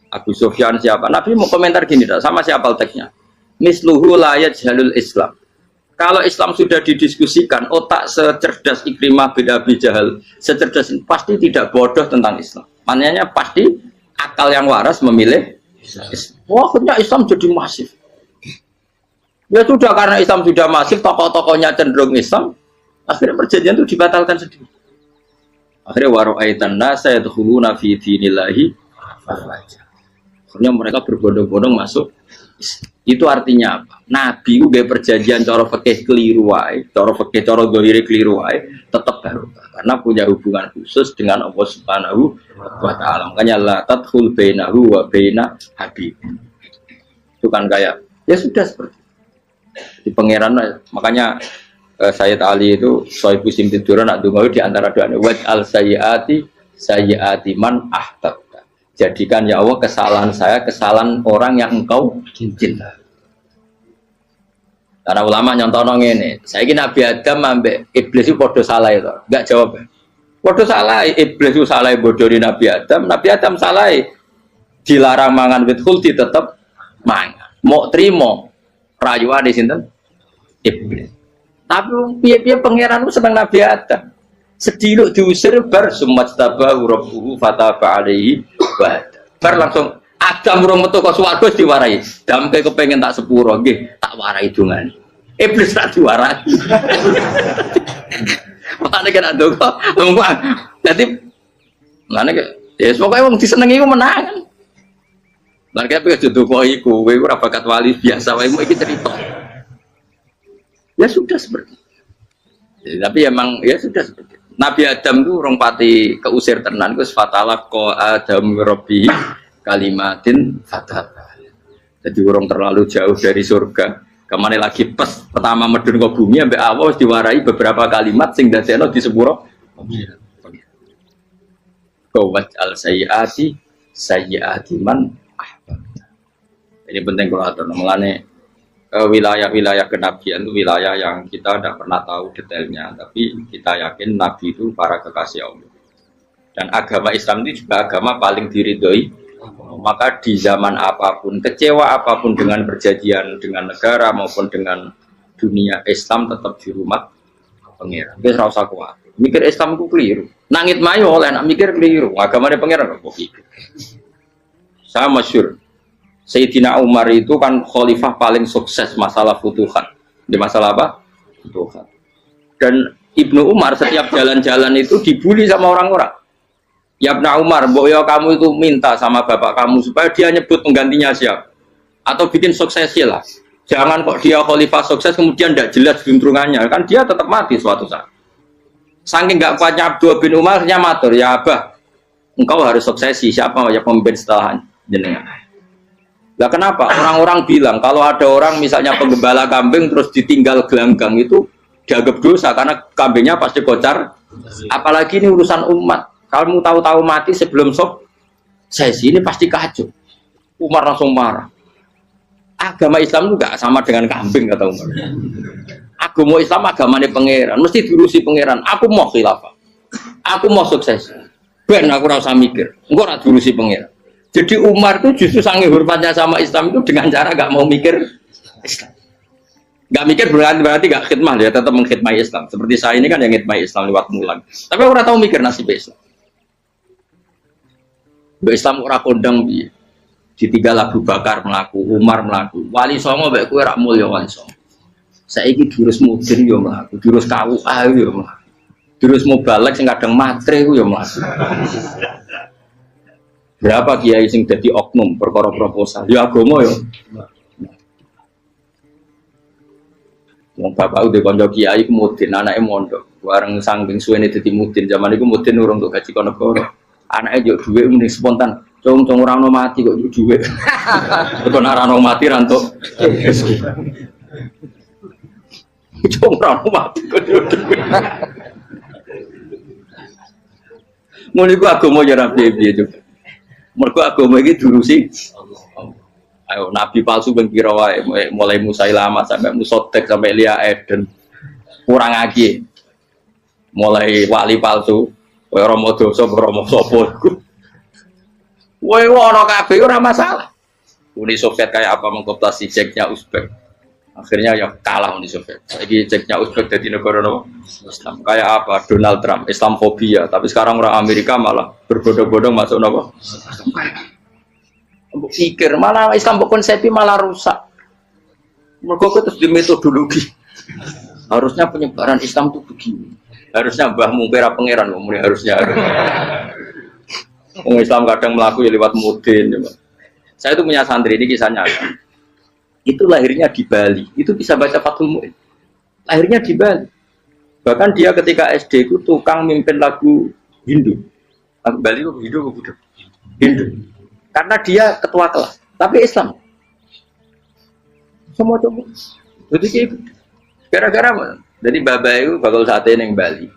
Abu Sufyan siapa? Nabi mau komentar gini, sama siapa teksnya? Misluhu la yajhalul Islam. Kalau Islam sudah didiskusikan, otak secerdas Ikrimah bin Abi Jahal, secerdas pasti tidak bodoh tentang Islam. Maknanya pasti akal yang waras memilih Islam. Wah, akhirnya Islam jadi masif. Ya sudah, karena Islam sudah masif, tokoh-tokohnya cenderung Islam, akhirnya perjanjian itu dibatalkan sendiri. Akhirnya waro'aitan nasa yadkhuluna fi dinillahi afwaja. Akhirnya mereka berbondong-bondong masuk. Itu artinya apa? Nabi itu gaya perjanjian cara fikih keliru wae, cara fikih cara zahire keliru wae, tetap barokah karena punya hubungan khusus dengan Allah Subhanahu wa taala. Makanya la tadkhul bainahu wa baina habib. Itu kan kayak ya sudah seperti di pangeran. Makanya Sayyid Ali itu Sohibu Simtiduran nak dungo di antara doanya waj'al sayyiati man ahbab. Jadikan ya Allah kesalahan saya kesalahan orang yang engkau cinta. Karena ulama nyontono ngene, saiki Nabi Adam ambek iblis itu padha salah itu. Enggak jawab. Padha salah, iblis itu salah bodoni Nabi Adam salah dilarang mangan wit khuldi tetep mangan. Mau trimo rayuane sinten? Iblis. Tapi piye-piye pangeran ku seneng Nabi Adam. Sediluk diusir bar sumastabahu rabbuhu fataba alaihi wa bar langsung Adam urung metu kok swarga wis diwarai. Damke kepengin tak sepuro nggih tak warai dongane. Iblis tak diwarai. Makane kena ndonga. Dadi ngene ya pokoke wong disenengi ku menang. Lan kaya pengen ndonga iku kowe ora bakat wali biasa wae iki cerita. Ya sudah seperti itu. Tapi emang ya sudah seperti itu. Nabi Adam itu orang pati keusir tenan, itu fatalah ko Adam Rabbi kalimatin fatah. Jadi orang terlalu jauh dari surga. Kemana lagi pas pertama medun ke bumi, sampai awal diwarai beberapa kalimat sing dadekno di sepuro. Kawat al sayyiati man ahbab. Ini penting kalau atur. Mengenai wilayah-wilayah kenabian itu wilayah yang kita tidak pernah tahu detailnya, tapi kita yakin Nabi itu para kekasih Allah. Dan agama Islam itu juga agama paling diridhoi. Maka di zaman apapun, kecewa apapun dengan perjanjian dengan negara maupun dengan dunia, Islam tetap di rumah pengiran. Kita rasa kuat. Mikir Islam itu keliru. Nangit mayo oleh nak mikir keliru. Agamanya pengiran kok gitu. Saya masyhur. Sayyidina Umar itu kan khalifah paling sukses masalah futuhat. Di masalah apa? Futuhat. Dan Ibnu Umar setiap jalan-jalan itu dibully sama orang-orang. Ya Ibnu Umar, boyo kamu itu minta sama bapak kamu supaya dia nyebut penggantinya siapa. Atau bikin suksesi lah. Jangan kok dia khalifah sukses kemudian tidak jelas juntrungannya. Kan dia tetap mati suatu saat. Saking gak kuatnya Abdul bin Umar, dia matur, ya Abah, engkau harus suksesi. Siapa yang pemimpin setelah jenengan? Lah kenapa? Orang-orang bilang kalau ada orang misalnya penggembala kambing terus ditinggal gelanggang itu dianggap dosa karena kambingnya pasti kocar. Apalagi ini urusan umat. Kamu tahu-tahu mati sebelum sesi ini pasti kacau. Umar langsung marah. Agama Islam itu gak sama dengan kambing kata Umar. Agama Islam agamanya pangeran, mesti diurusi pangeran. Aku mau khilafah. Aku mau sukses. Ben aku rasa mikir. Engko ora diurusi pangeran. Jadi Umar itu justru sangat hormatnya sama Islam itu dengan cara gak mau mikir Islam. Gak mikir berarti gak khidmah, dia tetap mengkhidmati Islam. Seperti saya ini kan yang khidmati Islam lewat mulan. Tapi orang tahu mikir nasib Islam. Islam orang kondang bi. Ditinggal Abu Bakar melaku, Umar melaku, Wali Songo baik kue rak mulya Wali Songo. Saya ini jurus mudin yo melaku, jurus KUA yo melaku, jurus mubalek sing kadang matre yo melaku. Berapa kiai sing dadi oknum perkara proposal? Ya agama ya. Wong bapak udah konco kiai ku mudin, anake mondok. Bareng saking suwene dadi mudin, zaman iku mudin urung untuk gaji negara. Anake yo dhuwit mending spontan. Cung ora ono mati kok yo dhuwit. Kok ora ono mati ra entuk. Cung ora ono mati kok yo dhuwit. Ngono iku agama ya ra piye-piye juga. Mergo agama iki durusi ayo nabi palsu ben kira wae mulai Musailamah sampai Musotek sampai Lia Eden kurang lagi mulai wali palsu kowe Rama dosa Rama sapa iku kowe ono kabeh ora masalah. Uni Soviet kayak apa mengkooptasi Ceknya Uzbek akhirnya ya kalah Uni Soviet. Saiki Ceknya Uzbek jadi negara Islam kayak apa Donald Trump Islamfobia tapi sekarang orang Amerika malah berbondong-bondong masuk napa pikir malah Islam konsepi malah rusak. Mergo terus di metodologi. Harusnya penyebaran Islam itu begini. Harusnya Mbah Mungkira pangeran ngomongnya harusnya. Orang Islam kadang melaku ya lewat mudin. Saya itu punya santri ini kisah nyata. Itu lahirnya di Bali. Itu bisa baca Fathul Mu'in. Lahirnya di Bali. Bahkan dia ketika SD itu tukang mimpin lagu Hindu. Lagu Bali itu Hindu ke Buddha? Hindu. Karena dia ketua kelas, tapi Islam. Semua coba. Jadi gara-gara jadi bapak itu bakal sate neng Bali.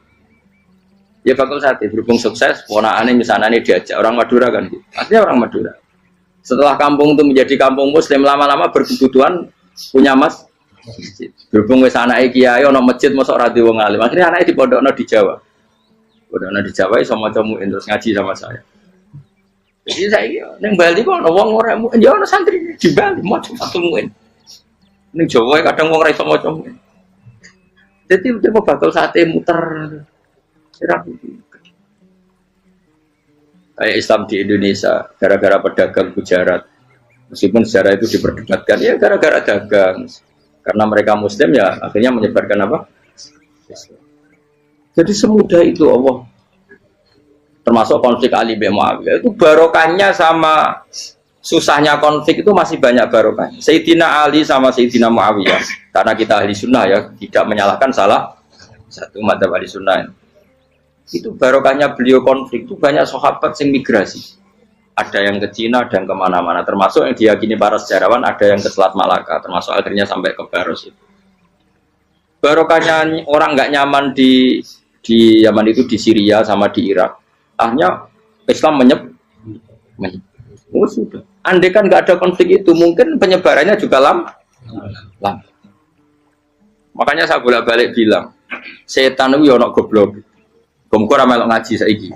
Ya bakal sate berhubung sukses, ponakane misalnya ini diajak orang Madura kan, artinya orang Madura. Setelah kampung itu menjadi kampung Muslim lama-lama berkebutuhan punya masjid. Berhubung wis anake kiai ono masjid mosok ora di wong alim. Akhirnya anake dipondokno di Jawa. Pondokno di Jawa iso maca muin terus ngaji sama saya. Jadi saya neng Bali kok ada wong ora mu, ya ana santri di Bali mau Fathul Mu'in. Neng Jawa kadang wong ora iso maca muin. Jadi coba bakal sate muter. Kayak Islam di Indonesia gara-gara pedagang Gujarat. Meskipun sejarah itu diperdebatkan ya gara-gara dagang. Karena mereka Muslim ya akhirnya menyebarkan apa? Islam. Jadi semudah itu Allah. Termasuk konflik Ali bin Muawiyah itu barokahnya sama susahnya konflik itu masih banyak barokahnya. Sayyidina Ali sama Sayyidina Muawiyah karena kita ahli sunnah ya tidak menyalahkan salah satu madzhab ahli sunnah itu barokahnya beliau konflik itu banyak sahabat yang migrasi ada yang ke Cina dan kemana-mana termasuk yang diyakini para sejarawan ada yang ke Selat Malaka termasuk akhirnya sampai ke Baros itu barokahnya orang nggak nyaman di Yaman itu di Syria sama di Irak akhirnya Islam oh sudah. Andai kan nggak ada konflik itu, mungkin penyebarannya juga lama. Makanya saya bolak-balik bilang, setan itu ya ono goblok. Gomko ora melok ngaji saiki.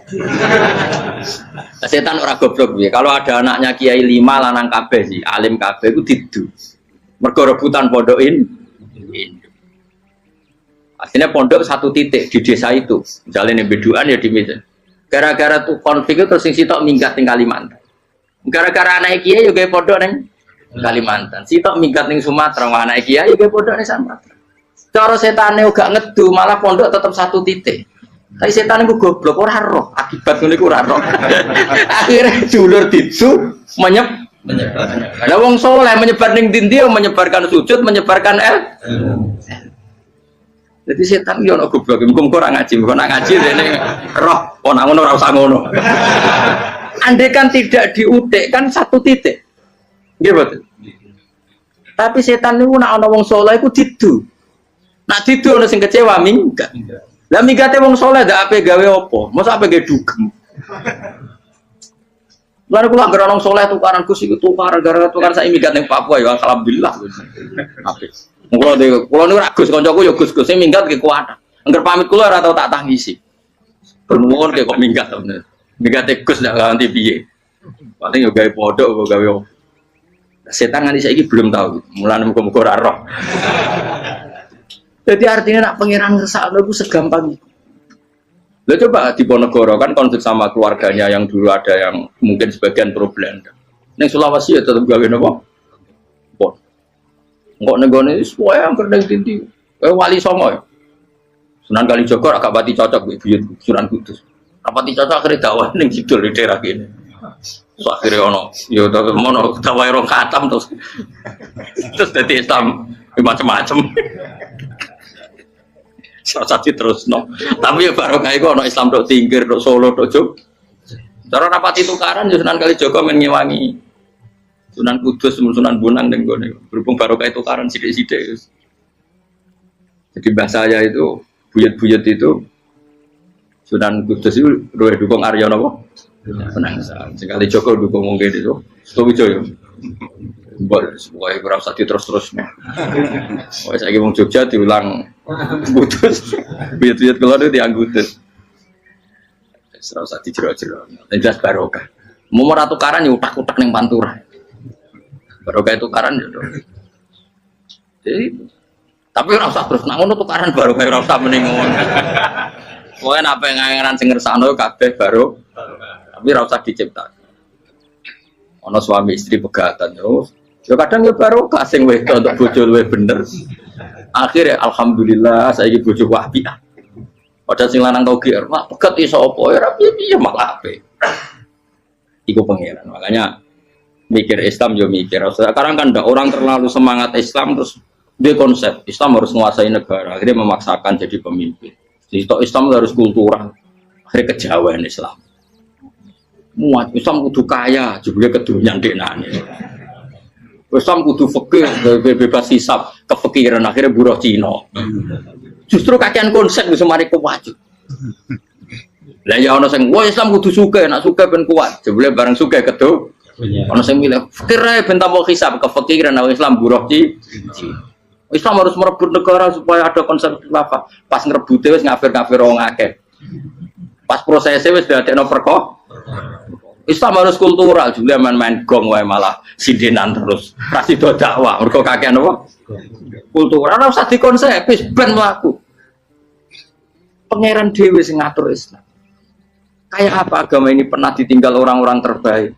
Setan ora goblok piye? Kalau ada anaknya kiai 5 lanang kabeh sih, alim kabeh iku didu. Mergo rebutan pondokin. Akhirnya pondok satu titik di desa itu. Misalnya beduan ya di meja. Gara-gara tuh konflik itu terus sing sitok minggat ning Kalimantan. Gara-gara anak kiai yo gawe pondok ning Kalimantan. Sitok minggat ning Sumatera, anak kiai yo gawe pondok ning Sumatera. Cara setane gak ngedu, malah pondok tetap satu titik. Tapi setan iku goblok ora roh, akibat ngene iku ora roh. Akhire dulur didu menyebar. Lah wong saleh menyebar ning ndi menyebarkan sujud, menyebarkan Jadi setan yo ono goblok, muga-muga ora ngaji, muga ora ngaji rene roh, ana ngono ora usah ngono. Andai kan tidak diutik kan satu titik. Nggih betul. Tapi setan niku nek ana wong saleh iku didu. Nek didu ana sing kecewa minggat. Lah minggate wong saleh ndak ape gawe apa? Mosok ape gawe dugem. Lalu kula anggere wong saleh tukaran Gus iku tukar gara-gara tukar sak minggat ning Papua ya alhamdulillah. Apik. Kula niku ra Gus kancaku ya Gus-gus sing minggat ki kuat. Angger pamit kula ora tau tak tangisi. Bernuwun kok minggat to. Minggat Gus ndak ganti piye. Paling yo gawe pondok kok gawe. Setan nganti saiki belum tahu. Mulane muga-muga ora roh. Jadi artinya nak pangeran ngersakno iku segampang itu. Lah coba di Ponegoro kan konflik sama keluarganya yang dulu ada yang mungkin sebagian problem. Ning Sulawesi ya tetep gawe napa? Pon. Engko nenggone wis wae angker ning dinti. Wali Songo ya. Sunan Kalijaga agak pati cocok mbek buyut Sunan Kudus. Rapati cocok akhire dakwah ning Kidul daerah kene. So akhirnya ono, yo mono tawai rong khatam terus dari Islam macam-macam. Saat terus no. Tapi ya baru kayak ono Islam dok Tingkir, dok Solo, dok Jog. Cara rapat itu karan Sunan Kalijaga menyewangi Sunan Kudus, Sunan Bonang dan gue berhubung baru kayak itu karan sidik-sidik. Jadi bahasa saya itu buyut-buyut itu Sunan Kudus itu roh dukung Arya napa? Penangsa. Sekali Joko dukung mungkin itu. Suwijoyo. Mbok semuanya ora usah diterus-terusno. Wes saiki wong Jogja diulang Kudus. Buyut-buyut kula itu diang Kudus. Wis ora usah dijero-jero. Jelas barokah. Mau ora tukaran ya utak-utak ning Pantura. Barokah tukaran ya. Jadi tapi ora usah terus nang ngono tukaran barokah ora usah mending ngono. Pokoke apa ngangeran sing ngersakno kabeh baru. Tapi ora usah diciptakan. Ana suami istri pegatan terus. Ya kadang ya barokah sing wedok untuk bojo luwih bener. Akhirnya alhamdulillah saiki bojo wapiah. Padahal sing lanang tau GR, mak pegat iso apa ya piye malah ape. Iku pangeran. Makanya mikir Islam yo mikir. Sekarang kan ndak orang terlalu semangat Islam terus dia konsep Islam harus menguasai negara. Akhirnya memaksakan jadi pemimpin. Jadi Islam harus kultural. Akhirnya kejauhan Islam. Muat Islam kudu kaya, jebule kedunyan deknane. Islam kudu fikih, bebas hisab, kefikiran akhirnya buruh Cina. Justru kakean konsep wis mari kuwajib. Lah ya ana sing wah Islam kudu sugih, nek sugih ben kuat. Jebule bareng sugih kedu. Ana sing milih fikir ae ben tambah hisab, kefikiran Islam buruh Cina. Islam harus merebut negara supaya ada konsep khilafah. Pas ngrebute wis ngafir-ngafir wong akeh. Pas prosesnya wis dadekno perkara. Islam harus kultural, juga main-main gong wae malah sindinan terus. Rasido dakwah, mergo kakean apa? Kultural ora usah dikonsep, wis ben mlaku. Pangeran dhewe sing ngatur Islam. Kayak apa agama ini pernah ditinggal orang-orang terbaik?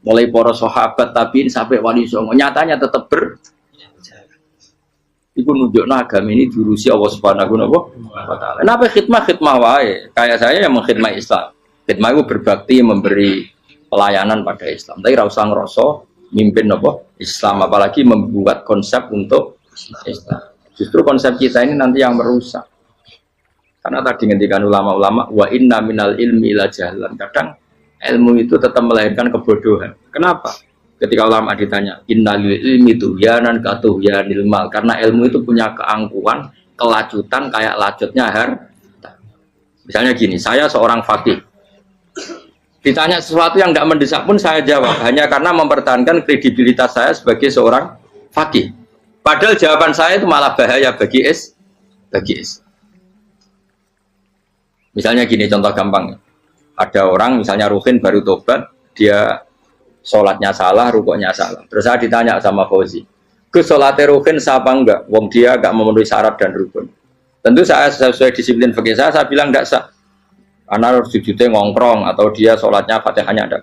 Mulai para sahabat tabiin sampai wali songo, nyatanya tetap Iku nunjukno agama ini diurusi Allah Subhanahu wa taala. Kenapa khidmah wae? Kayak saya yang mengkhidmati Islam. Khidmah itu berbakti memberi pelayanan pada Islam. Tapi ora usah ngrasa mimpin apa Islam, apalagi membuat konsep untuk Islam. Justru konsep kita ini nanti yang merusak. Karena tadi ngendikan ulama-ulama wa inna minal ilmi ila jahlan. Kadang ilmu itu tetap melahirkan kebodohan. Kenapa? Ketika ulama ditanya, innal ilmi tuhyanan katuhyanil mal, karena ilmu itu punya keangkuhan, kelajutan kayak lacutnya harta. Misalnya gini, saya seorang faqih. Ditanya sesuatu yang tidak mendesak pun saya jawab hanya karena mempertahankan kredibilitas saya sebagai seorang faqih. Padahal jawaban saya itu malah bahaya bagi Misalnya gini contoh gampang. Ada orang misalnya Ruhin baru tobat, dia sholatnya salah, rukuknya salah. Terus saya ditanya sama Fauzi, ke sholatnya Ruhin siapa enggak? Wong dia enggak memenuhi syarat dan rukun. Tentu saya sesuai disiplin fikih saya bilang enggak sah. Karena sujudnya ngongkrong atau dia sholatnya fatihahnya ada.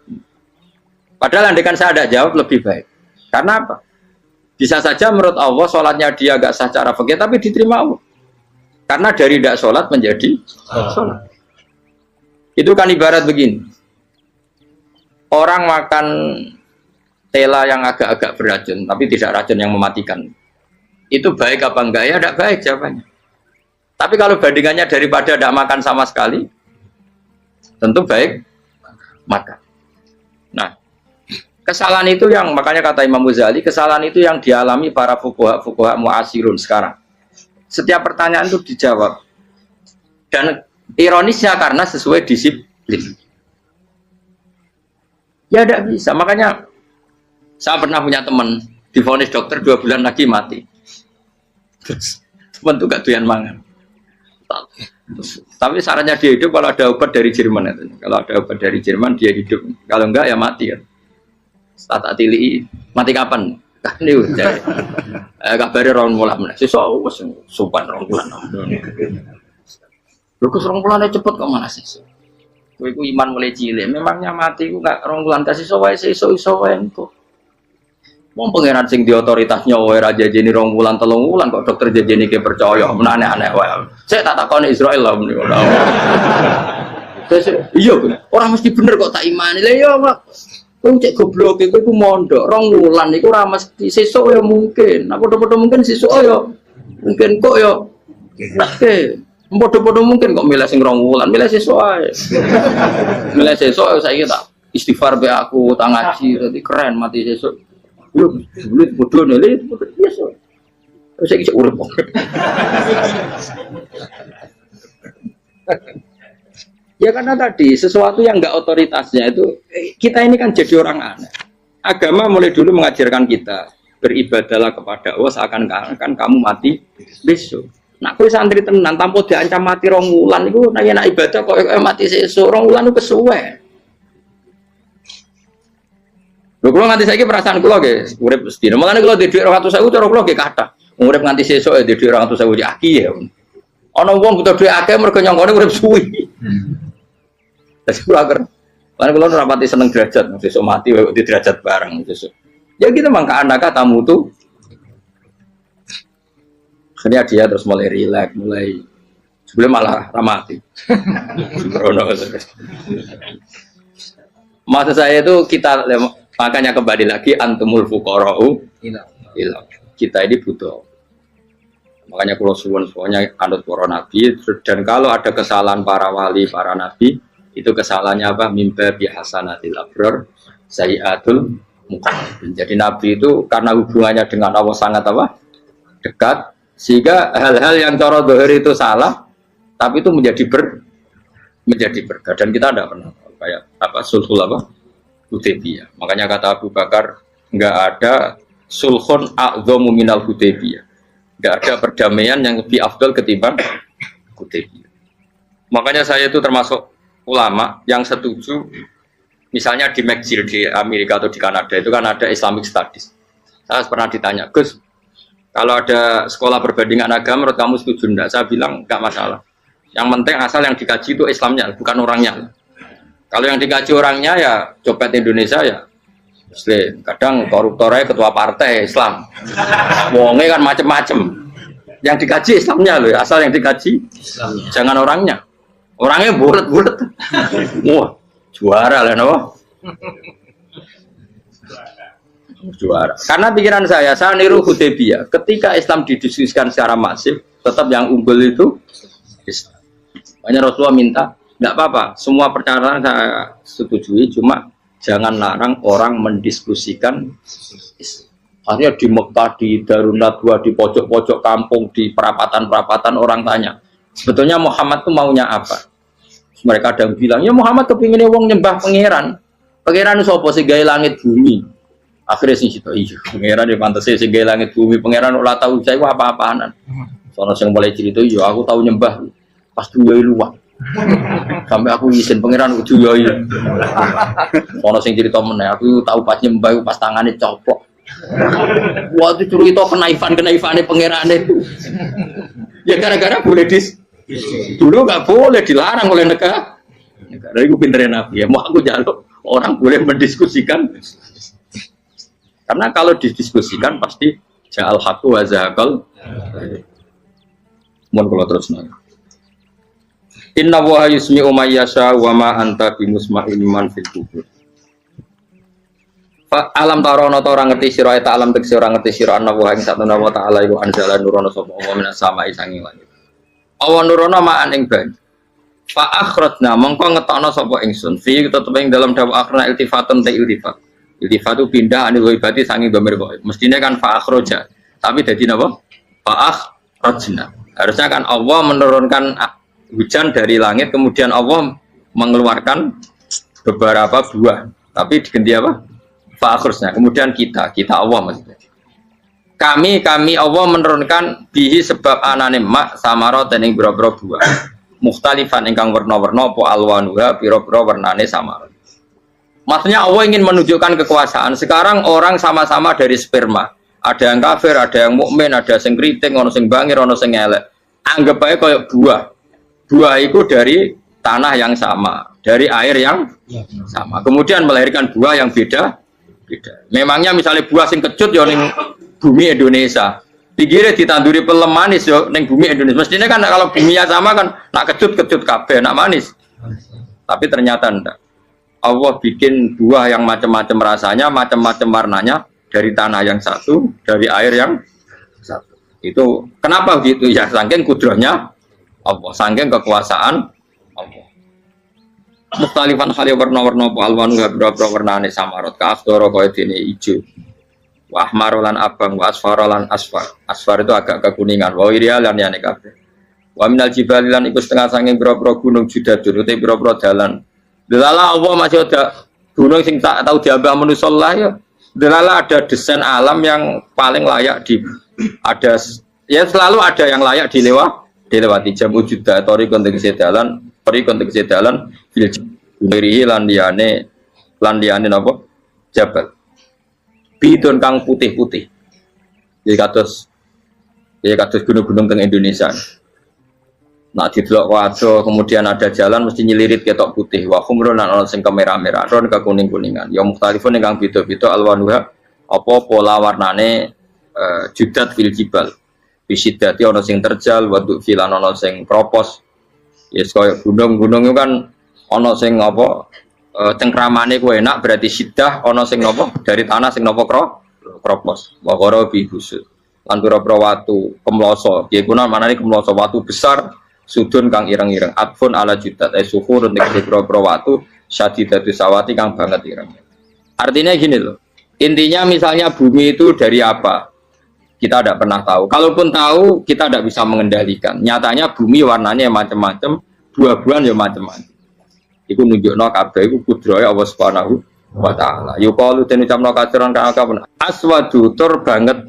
Padahal andaikan saya ada jawab lebih baik. Karena apa? Bisa saja menurut Allah sholatnya dia enggak sah secara fikih tapi diterima Allah. Karena dari tidak sholat menjadi sholat. Itu kan ibarat begini. Orang makan tela yang agak-agak beracun, tapi tidak racun yang mematikan. Itu baik apa enggak? Ya tidak baik jawabannya. Tapi kalau bandingannya daripada tidak makan sama sekali, tentu baik makan. Nah, kesalahan itu yang, makanya kata Imam Ghazali, kesalahan itu yang dialami para fuqaha mu'asirun sekarang. Setiap pertanyaan itu dijawab. Dan ironisnya karena sesuai disiplin. Ya tidak bisa, makanya saya pernah punya teman divonis dokter 2 bulan lagi mati. Terus teman itu gak doyan mangan. Tapi sarannya dia hidup kalau ada obat dari Jerman itu. Kalau ada obat dari Jerman dia hidup. Kalau enggak ya mati kan. Tak tili mati kapan? Kan niku jare. Kabare rong mulan meneh. Sesuk wis sopan rong bulan. Lho kok rong bulan cepet kok malah sesuk. Kowe iku iman mulai cilik, memangnya mati ku gak rong bulan kasih sowae sesuk iso wae engko. Wong pangeran sing di otoritasnya wae ra jajeni rong bulan 3 bulan kok dokter jajeni ke percaya, men aneh-aneh wae. Sik tak takoni Israel lah meniku. Terus iya orang mesti bener kok tak imani. Lah iya Pak. Kowe cek goblok iku mondok 2 wulan iku ora mesti sesuk ya mungkin. Apa padha-padha mungkin sesuk ya. Mungkin kok ya. Oke. Padha-padha mungkin kok milih sing 2 wulan, milih sesuk ae. Milih sesuk saiki tak istighfar be aku tak ngaji dadi keren mati sesuk. Yo duit bodoh nele biasa. Terus saiki urip. Ya karena tadi sesuatu yang enggak otoritasnya itu kita ini kan jadi orang aneh. Agama mulai dulu mengajarkan kita beribadahlah kepada Allah seakan-akan kamu mati besok. Nak kowe santri tenan tanpa diancam mati 2 wulan iku nek ibadah kok mati sesuk 2 wulan itu kesuwe. Lho kula nganti saiki perasaan kula nggih urip sedina. Mulane kula dhuwit 200.000 cara kula nggih kathah. Urip nganti sesuk ya dhuwit 200.000 aki ya. Ana wong butuh dhuwit akeh mergo nyongkone urip suwi. Terus kula akhir, karena kalau rapati seneng derajat, besok mati, di derajat bareng besok. Ya kita mangka anak tamu tuh, akhirnya dia terus mulai rileks, mulai sebelum malah ramati. Maksud saya itu kita makanya kembali lagi antumul fuqara'u ilah. Kita ini butuh. Makanya kalau suwun semuanya anut para nabi dan kalau ada kesalahan para wali, para nabi itu kesalahannya apa? Mimba bihasanatil abrar sayyiatul muqarrabin. Jadi nabi itu karena hubungannya dengan Allah sangat apa? Dekat sehingga hal-hal yang cara zahir itu salah tapi itu menjadi berkah dan kita tidak pernah kayak apa sulhul apa? Hudaybiyah. Makanya kata Abu Bakar enggak ada sulhun a'dhamu minal Hudaybiyah. Enggak ada perdamaian yang lebih afdal ketimbang Hudaybiyah. Makanya saya itu termasuk ulama yang setuju misalnya di McGill di Amerika atau di Kanada itu kan ada Islamic Studies. Saya pernah ditanya, Gus, kalau ada sekolah perbandingan agama menurut kamu setuju enggak? Saya bilang enggak masalah. Yang penting asal yang dikaji itu Islamnya, bukan orangnya. Kalau yang dikaji orangnya ya copet Indonesia ya Muslim. Kadang koruptornya ketua partai Islam. Wonge kan macem-macem. Yang dikaji Islamnya loh, asal yang dikaji Islamnya. Jangan orangnya. Orangnya bulet-bulet. Wah, juara lah no. Juara. Karena pikiran saya niru Hudaybiyah. Ketika Islam didiskusikan secara masif, tetap yang unggul itu Islam. Makanya Rasulullah minta, enggak apa-apa, semua perkara saya setujui, cuma jangan larang orang mendiskusikan Islam. Akhirnya di Mekah, di Darun Nadwa, di pojok-pojok kampung, di perapatan-perapatan orang tanya, sebetulnya Muhammad itu maunya apa? Mereka ada yang bilang, ya Muhammad kepinginnya wong nyembah pangeran. Pangeran sapa sing gawe langit bumi. Akhirnya sing situ, iya, pangeran ya pantes sing gawe langit bumi. Pangeran ora tahu saya apa-apaanan. Sono sing mulai cerita, iya aku tahu nyembah pas duwe luwak. Sampai aku izin pangeran kudu yo iya. Sono sing cerita meneh, aku tahu pas nyembah pas tangane coplok. Wah itu cerita kenaifan-kenaifane pangeran itu. Ya gara-gara boleh dulu nggak boleh dilarang oleh negara. Dari itu pinterin Nabi ya. Mau aku jaluk orang boleh mendiskusikan. Karena kalau didiskusikan pasti ja'al haqqu wa zahaqal. Mohon kalau terus nanya. Inna wa yusmi'u may yasha wa ma anta bimusma'in man fil kubur. Alam tarono ta ora ngerti sira ta alam tekse ora ngerti sira ana wa ing satuna wa ta'ala iku anzala nurono sapa Allah minas sama'i sanging langit. Awan nurono ma'an ing banyu. Fa akhrajna mongko ngetokno sapa ingsun fi tetep ing dalam dawa akhirna iltifatun ta iltifat. Iltifat itu pindah anil ghaibati sangi dhamir kok. Mestine kan fa akhraja. Tapi dadi napa? Fa akhrajna. Harusnya kan Allah menurunkan hujan dari langit kemudian Allah mengeluarkan beberapa buah. Tapi diganti apa? Fa akhrajna. Kemudian kita Allah maksudnya. Kami Allah menurunkan bihi sebab anane mak samarot ing boro-boro buah. Mukhtalifan ingkang werna-werna apa alwanuha pira-pira wernane samarot. Maksudnya Allah ingin menunjukkan kekuasaan. Sekarang orang sama-sama dari sperma. Ada yang kafir, ada yang mukmin, ada sing kriting, ono sing bangir, ono sing elek. Anggap aja kayak buah. Buah itu dari tanah yang sama, dari air yang sama. Kemudian melahirkan buah yang beda. Memangnya misalnya buah sing kecut ya ning bumi Indonesia, pikirnya ditanduri pelem manis yo neng bumi Indonesia. Mestinya kan kalau buminya sama kan nak kecut kabeh, nak manis. Tapi ternyata enggak. Allah bikin buah yang macam-macam rasanya, macam-macam warnanya dari tanah yang satu, dari air yang satu. Itu kenapa begitu? Ya saking kudrahnya Allah, saking kekuasaan Allah. Mukhtalifan khali warna-warna alwanu berapa warnane samarot ka asdoro kaya dene ijo. Wa ahmarolan abang wa asfarolan asfar. Asfar itu agak kekuningan. Wa iriya lan yane kabeh. Wa minal jibali lan iku setengah saking pira-pira gunung judadun uti pira-pira dalan. Delala Allah masih ada gunung sing tak tahu diambah manusa lah ya. Delala ada desain alam yang paling layak di ada ya selalu ada yang layak dilewati jam wujuda tori kontek sedalan fil gunirihi lan liyane napa jabal bidon kang putih-putih ya kados gunung-gunung teng Indonesia. Nah didelok waduh kemudian ada jalan mesti nyelirit ketok putih wa khumrun lan ana sing kemerah-merah ron ke kuning-kuningan ya mukhtalifun ingkang beda-beda alwanuha apa pola warnane judat fil jibal bisidati ana sing terjal waduk filan ana sing kropos ya kaya gunung-gunung itu kan ana sing apa cengkramane ku enak berarti sidah ana sing napa dari tanah sing napa kropos wa qara bi husud lan pira-pira watu kemloso ya kuna manane kemloso watu besar sudun kang ireng-ireng atfun ala judat suhur nek pira-pira watu syadidatu sawati kang banget ireng. Artinya gini loh. Intinya misalnya bumi itu dari apa? Kita tidak pernah tahu. Kalaupun tahu, kita tidak bisa mengendalikan. Nyatanya bumi warnanya macam-macam, buah-buahan ya macam-macam. Iku nunjukno kabeh iku kudrahe Allah Subhanahu wa taala. Yuqalu den ucapno kaciran kang akeh aswadu tur banget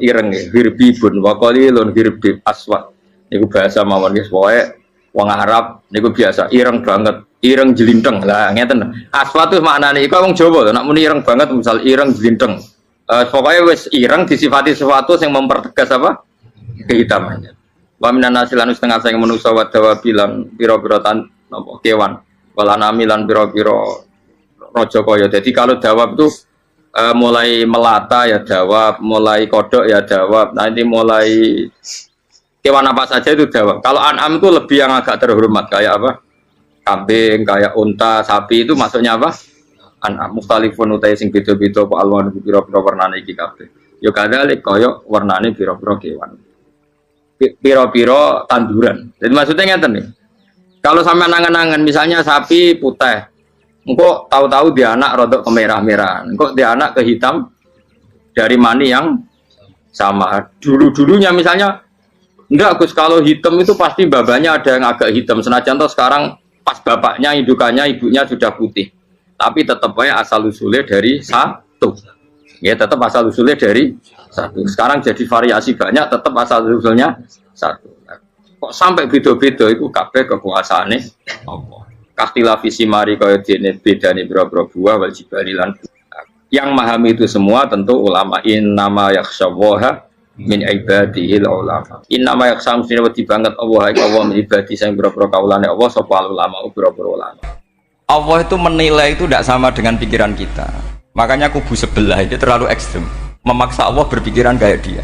ireng hirbibun wa qalilun hirbib aswad. Niku bahasa mawon guys, pokoke wong Arab niku biasa ireng banget, ireng jelinteng. Lah ngeten. Aswad itu maknane iku wong Jawa, nek muni ireng banget misal ireng jelinteng. Pokoknya wis ireng disifati sesuatu yang mempertegas apa? Kehitamannya. Wa minan nasilan setengah sing manusa wa dawabilan pira-pira napa kewan. Walanami lan pira-pira raja kaya. Jadi kalau dawab itu mulai melata ya dawab, mulai kodok ya dawab. Nanti mulai kewan apa saja itu dawab. Kalau an'am itu lebih yang agak terhormat kayak apa? Kambing, kayak unta, sapi itu masuknya apa? An'am mukhtalifun utai sing beda-beda apa alwan pira-pira warnane iki kabeh. Ya kadalik kaya warnane pira-pira kewan. Pira-pira tanduran. Jadi maksudnya ngeten nih. Kalau sampai nangan-nangan misalnya sapi putih, engkau tahu-tahu dia anak rodok kemerah-merahan, engkau dia anak kehitam dari mani yang sama. Dulu-dulunya misalnya enggak Gus, kalau hitam itu pasti babanya ada yang agak hitam. Senajan toh sekarang pas bapaknya, indukannya, ibunya sudah putih. Tapi tetap aja asal usulnya dari satu. Ya tetap asal usulnya dari satu. Sekarang jadi variasi banyak, tetap asal usulnya satu. Kok sampai beda-beda itu kabeh kekuasaane Allah. Kastilah visi mari kaya dene bedane boro-boro buah wal jibali lan. Yang memahami itu semua tentu ulama innama yakhshawaha min ibadihil ulama. Innama yakhsam sine wedi banget Allah iku Allah min ibadi sing boro-boro kaulane Allah sapa ulama boro-boro ulama. Allah itu menilai itu tidak sama dengan pikiran kita. Makanya kubu sebelah itu terlalu ekstrem. Memaksa Allah berpikiran kayak dia.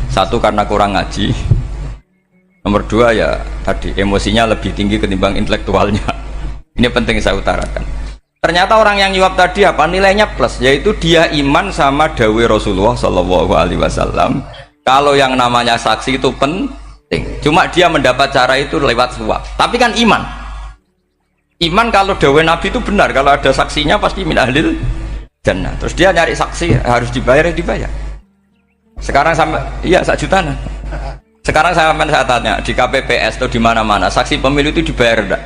Satu karena kurang ngaji. Nomor dua ya tadi emosinya lebih tinggi ketimbang intelektualnya. Ini penting saya utarakan. Ternyata orang yang nyuap tadi apa nilainya plus, yaitu dia iman sama dawai Rasulullah Shallallahu Alaihi Wasallam. Kalau yang namanya saksi itu penting. Cuma dia mendapat cara itu lewat suap. Tapi kan iman. Iman kalau dawai Nabi itu benar. Kalau ada saksinya pasti min ahlil jannah. Terus dia nyari saksi harus dibayar ya dibayar. Sekarang sampai iya 1 juta nah. Sekarang saya tanya di KPPS atau di mana-mana saksi pemilu itu dibayar enggak?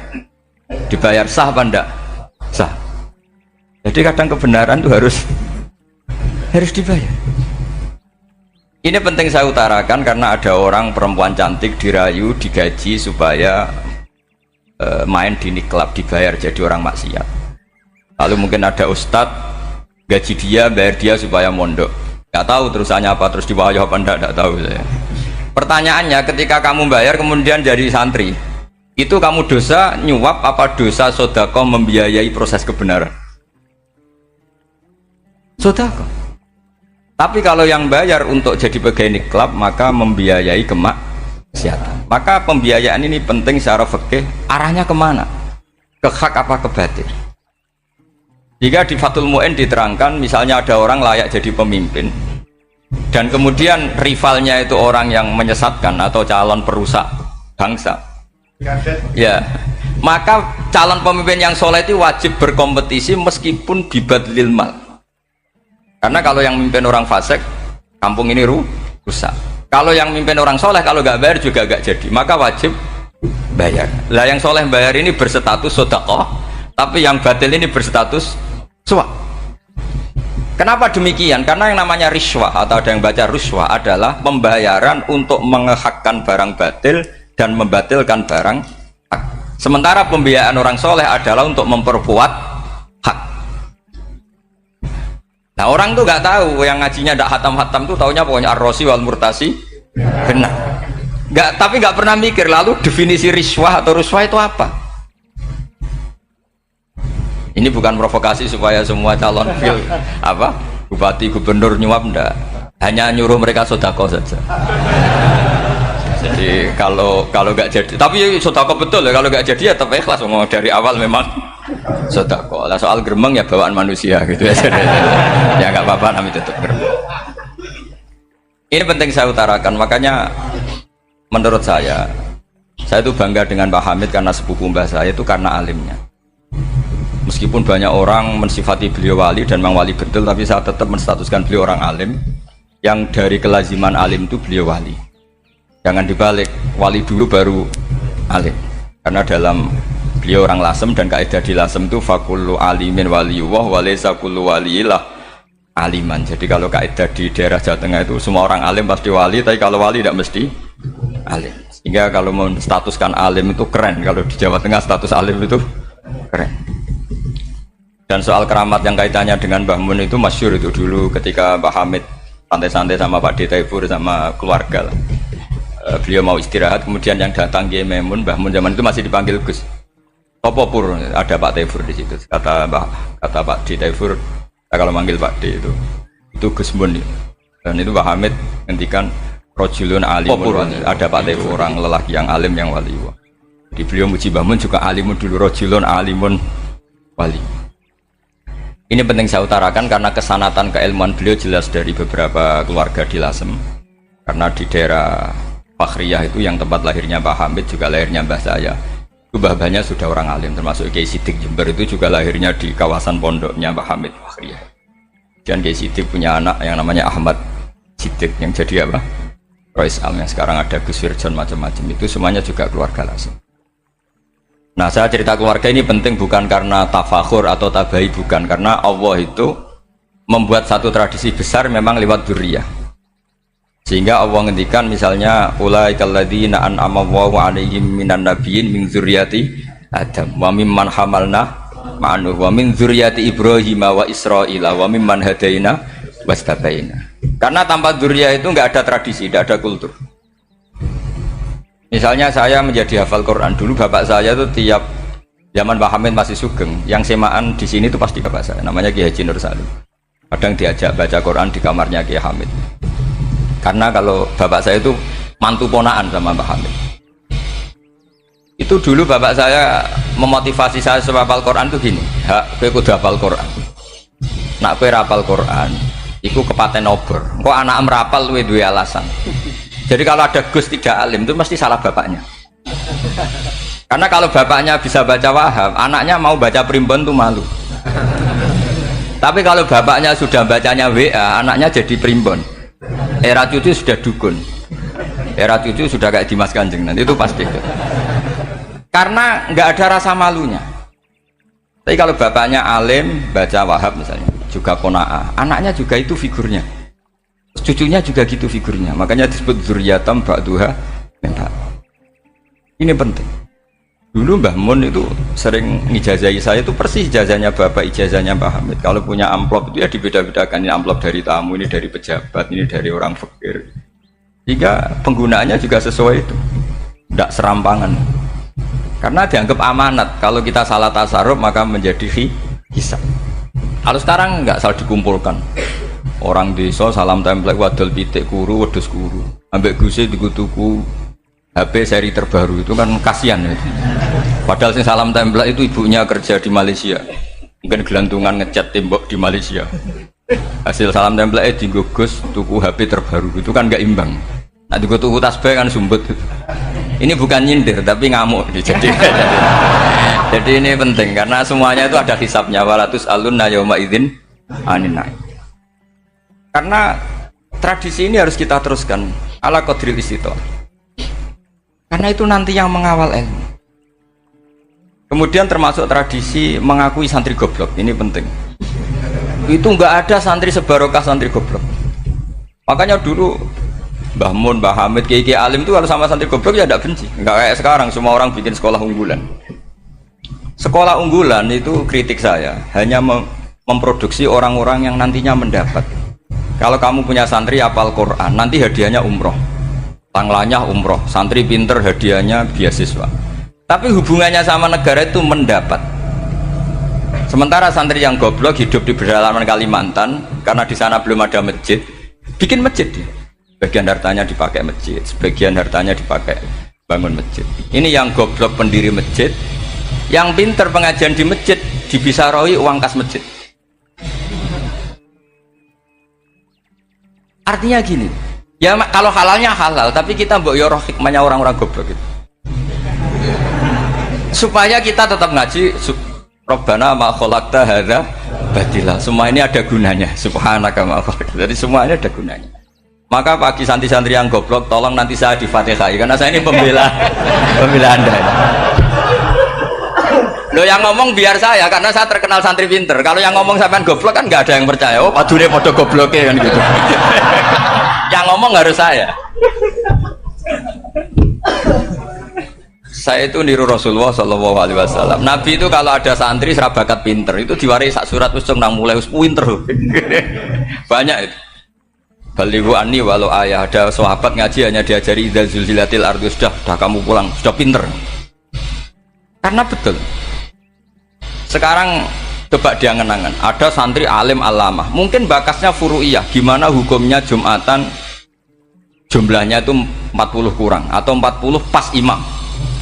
Dibayar sah apa enggak? Sah. Jadi kadang kebenaran itu harus dibayar. Ini penting saya utarakan karena ada orang perempuan cantik dirayu, digaji supaya main di niklab dibayar jadi orang maksiat. Lalu mungkin ada ustadz gaji dia, bayar dia supaya mondok. Nggak tahu terusannya apa, terus diwayah apa enggak tahu saya. Pertanyaannya ketika kamu bayar kemudian jadi santri, itu kamu dosa nyuap apa dosa sodako membiayai proses kebenaran? Sodako. Tapi kalau yang bayar untuk jadi pegawai niklab maka membiayai kemaksiatan. Maka pembiayaan ini penting secara fikih arahnya kemana? ke hak apa ke batil. Jika di Fathul Mu'in diterangkan misalnya ada orang layak jadi pemimpin dan kemudian rivalnya itu orang yang menyesatkan atau calon perusak bangsa, ya maka calon pemimpin yang soleh itu wajib berkompetisi meskipun bibadlil mal, karena kalau yang memimpin orang fasik kampung ini rusak, kalau yang memimpin orang soleh kalau nggak bayar juga nggak jadi, maka wajib bayar. Lah yang soleh bayar ini berstatus sedekah, tapi yang batil ini berstatus suap. Kenapa demikian? Karena yang namanya riswah atau ada yang baca ruswah adalah pembayaran untuk mengehakkan barang batil dan membatilkan barang hak. Sementara pembiayaan orang soleh adalah untuk memperkuat hak. Nah orang tuh nggak tahu, yang ngajinya tidak hatam-hatam tuh taunya pokoknya ar-rosi wal murtasi benar. Tapi nggak pernah mikir lalu definisi riswah atau ruswah itu apa. Ini bukan provokasi supaya semua calon bupati gubernur nyuap, ndak, hanya nyuruh mereka sodako saja. Jadi kalau nggak jadi, tapi sodako betul ya, kalau nggak jadi ya tetap ikhlas, dari awal memang sodako. Lah soal gremeng ya bawaan manusia gitu ya. Ya nggak apa-apa, namanya tetap gremeng. Ini penting saya utarakan, makanya menurut saya itu bangga dengan Pak Hamid karena sepupu mbah saya itu karena alimnya. Meskipun banyak orang mensifati beliau wali dan memang wali betul, tapi saya tetap menstatuskan beliau orang alim yang dari kelaziman alim itu beliau wali. Jangan dibalik, wali dulu baru alim, karena dalam beliau orang lasem dan kaidah di lasem itu fakullu alimin waliyullah walaysa kullu waliyillah aliman. Jadi kalau kaidah di daerah Jawa Tengah itu semua orang alim pasti wali, tapi kalau wali tidak mesti alim. Sehingga kalau menstatuskan alim itu keren, kalau di Jawa Tengah status alim itu keren. Dan soal keramat yang kaitannya dengan Mbah Mun itu masyhur itu dulu ketika Mbah Hamid santai-santai sama Pak D. Taifur sama keluarga lah. Beliau mau istirahat, kemudian yang datang Kiai Maimun, Mbah Mun zaman itu masih dipanggil Gus. Topo pur, ada Pak Taifur di situ. Kata Pak D. Taifur, kalau manggil Pak D itu Gus Mun. Dan itu Mbah Hamid ngendikan rojulun alimun, ada Pak Taifur, orang lelaki yang alim yang wali. Di beliau muji Mbah Mun juga alimun dulu, rojulun alimun wali. Ini penting saya utarakan karena kesanatan keilmuan beliau jelas dari beberapa keluarga di Lasem. Karena di daerah Fakhriyah itu yang tempat lahirnya Pak Hamid juga lahirnya mbah saya. Itu mbah-mbahnya sudah orang alim, termasuk Kiai Sidik Jember itu juga lahirnya di kawasan pondoknya Pak Hamid Fakhriyah. Dan Kiai Sidik punya anak yang namanya Ahmad Sidik yang jadi Rois Am, yang sekarang ada Gus Wirjon macam-macam, itu semuanya juga keluarga Lasem. Nah saya cerita keluarga ini penting bukan karena tafakhur atau tabai, bukan, karena Allah itu membuat satu tradisi besar memang lewat dzurriyyah. Sehingga Allah ngendikan misalnya ulaikal ladzina an'ama Allahu 'alaihim minan nabiyyin min dzurriyyati Adam wa mimman hamalna ma'nuh wa min dzurriyyati Ibrahim wa Israila wa mimman hadaina wastabaina. Karena tanpa dzurriyyah itu enggak ada tradisi, enggak ada kultur. Misalnya saya menjadi hafal Quran, dulu bapak saya itu tiap zaman Pak Hamid masih sugeng, yang semaan di sini itu pasti bapak saya, namanya Kiai Haji Nur Salim. Kadang diajak baca Quran di kamarnya Kiai Hamid. Karena kalau bapak saya itu mantu ponaan sama Pak Hamid. Itu dulu bapak saya memotivasi saya supaya hafal Quran itu gini, kowe kudu hafal Quran. Nak kowe hafal Quran, iku kepaten obor. Kok anak merapal luwe duwe alasan. Jadi kalau ada Gus tidak alim itu mesti salah bapaknya. Karena kalau bapaknya bisa baca Wahab, anaknya mau baca primbon tuh malu. Tapi kalau bapaknya sudah bacanya WA, anaknya jadi primbon. Era cucu sudah dukun. Era cucu sudah kayak Dimas Kanjeng, nanti itu pasti. Karena nggak ada rasa malunya. Tapi kalau bapaknya alim, baca Wahab misalnya, juga qanaah, anaknya juga itu figurnya. Cucunya juga gitu figurnya, makanya disebut dzurriyyatam ba'duha min ba'd. Ini penting. Dulu Mbah Mun itu sering ngijazahi saya, itu persis ijazahnya bapak, ijazahnya Mbah Hamid. Kalau punya amplop itu ya dibeda-bedakan, ini amplop dari tamu, ini dari pejabat, ini dari orang fakir. Jika penggunaannya juga sesuai itu, tidak serampangan. Karena dianggap amanat, kalau kita salah tasarruf maka menjadi hisab. Kalau sekarang nggak salah dikumpulkan. Orang desa salam templek wadol pitik kuru wedhus kuru ambek guse dikutuku HP seri terbaru itu kan kasihan ya. Padahal sing salam tempel itu ibunya kerja di Malaysia, mungkin gelantungan ngecat tembok di Malaysia. Hasil salam tempel digogos tuku HP terbaru itu kan nggak imbang. Nah tuku tasbih kan sumbut. Ini bukan nyindir tapi ngamuk. Jadi ini penting karena semuanya itu ada hisabnya. Walatus alunna yauma idzin anin naim. Karena tradisi ini harus kita teruskan ala qadril istithaq. Karena itu nanti yang mengawal ilmu. Kemudian termasuk tradisi mengakui santri goblok, ini penting. Itu enggak ada santri sebarokah santri goblok. Makanya dulu Mbah Mun, Mbah Hamid, Kiai Alim itu kalau sama santri goblok ya tidak benci. Enggak kayak sekarang semua orang bikin sekolah unggulan. Sekolah unggulan itu kritik saya hanya memproduksi orang-orang yang nantinya mendapat. Kalau kamu punya santri hafal Quran, nanti hadiahnya umroh. Tanglanya umroh, santri pinter hadiahnya beasiswa. Tapi hubungannya sama negara itu mendapat. Sementara santri yang goblok hidup di pedalaman Kalimantan karena di sana belum ada masjid, bikin masjid dia. Sebagian hartanya dipakai masjid, sebagian hartanya dipakai bangun masjid. Ini yang goblok pendiri masjid, yang pinter pengajian di masjid dibisaroi uang kas masjid. Artinya gini. Ya kalau halalnya halal, tapi kita mbok yoroh hikmahnya orang-orang goblok gitu. Supaya kita tetap ngaji Rabbana ma khalaqta hadza batila. Semua ini ada gunanya. Subhanaka ma khalaqta. Jadi semuanya ada gunanya. Maka bagi santri-santri yang goblok, tolong nanti saya di-Fatihai karena saya ini pembela Anda. Lo yang ngomong biar saya karena saya terkenal santri pinter. Kalau yang ngomong sampean goblok kan nggak ada yang percaya. Oh, padune padha gobloke kan gitu. Yang ngomong harus saya. Saya itu niru Rasulullah Shallallahu Alaihi Wasallam. Nabi itu kalau ada santri serabakat pinter itu diwaris sak surat usung nang mulai pinter. Banyak itu. Balighu anni walau ayah, ada sahabat ngaji hanya diajari idza zulzilatil ardu, sudah kamu pulang, sudah pinter. Karena betul. Sekarang coba dia ngenangan, ada santri alim alamah, mungkin bakasnya furu'iyah, gimana hukumnya Jumatan jumlahnya itu 40 kurang atau 40 pas imam,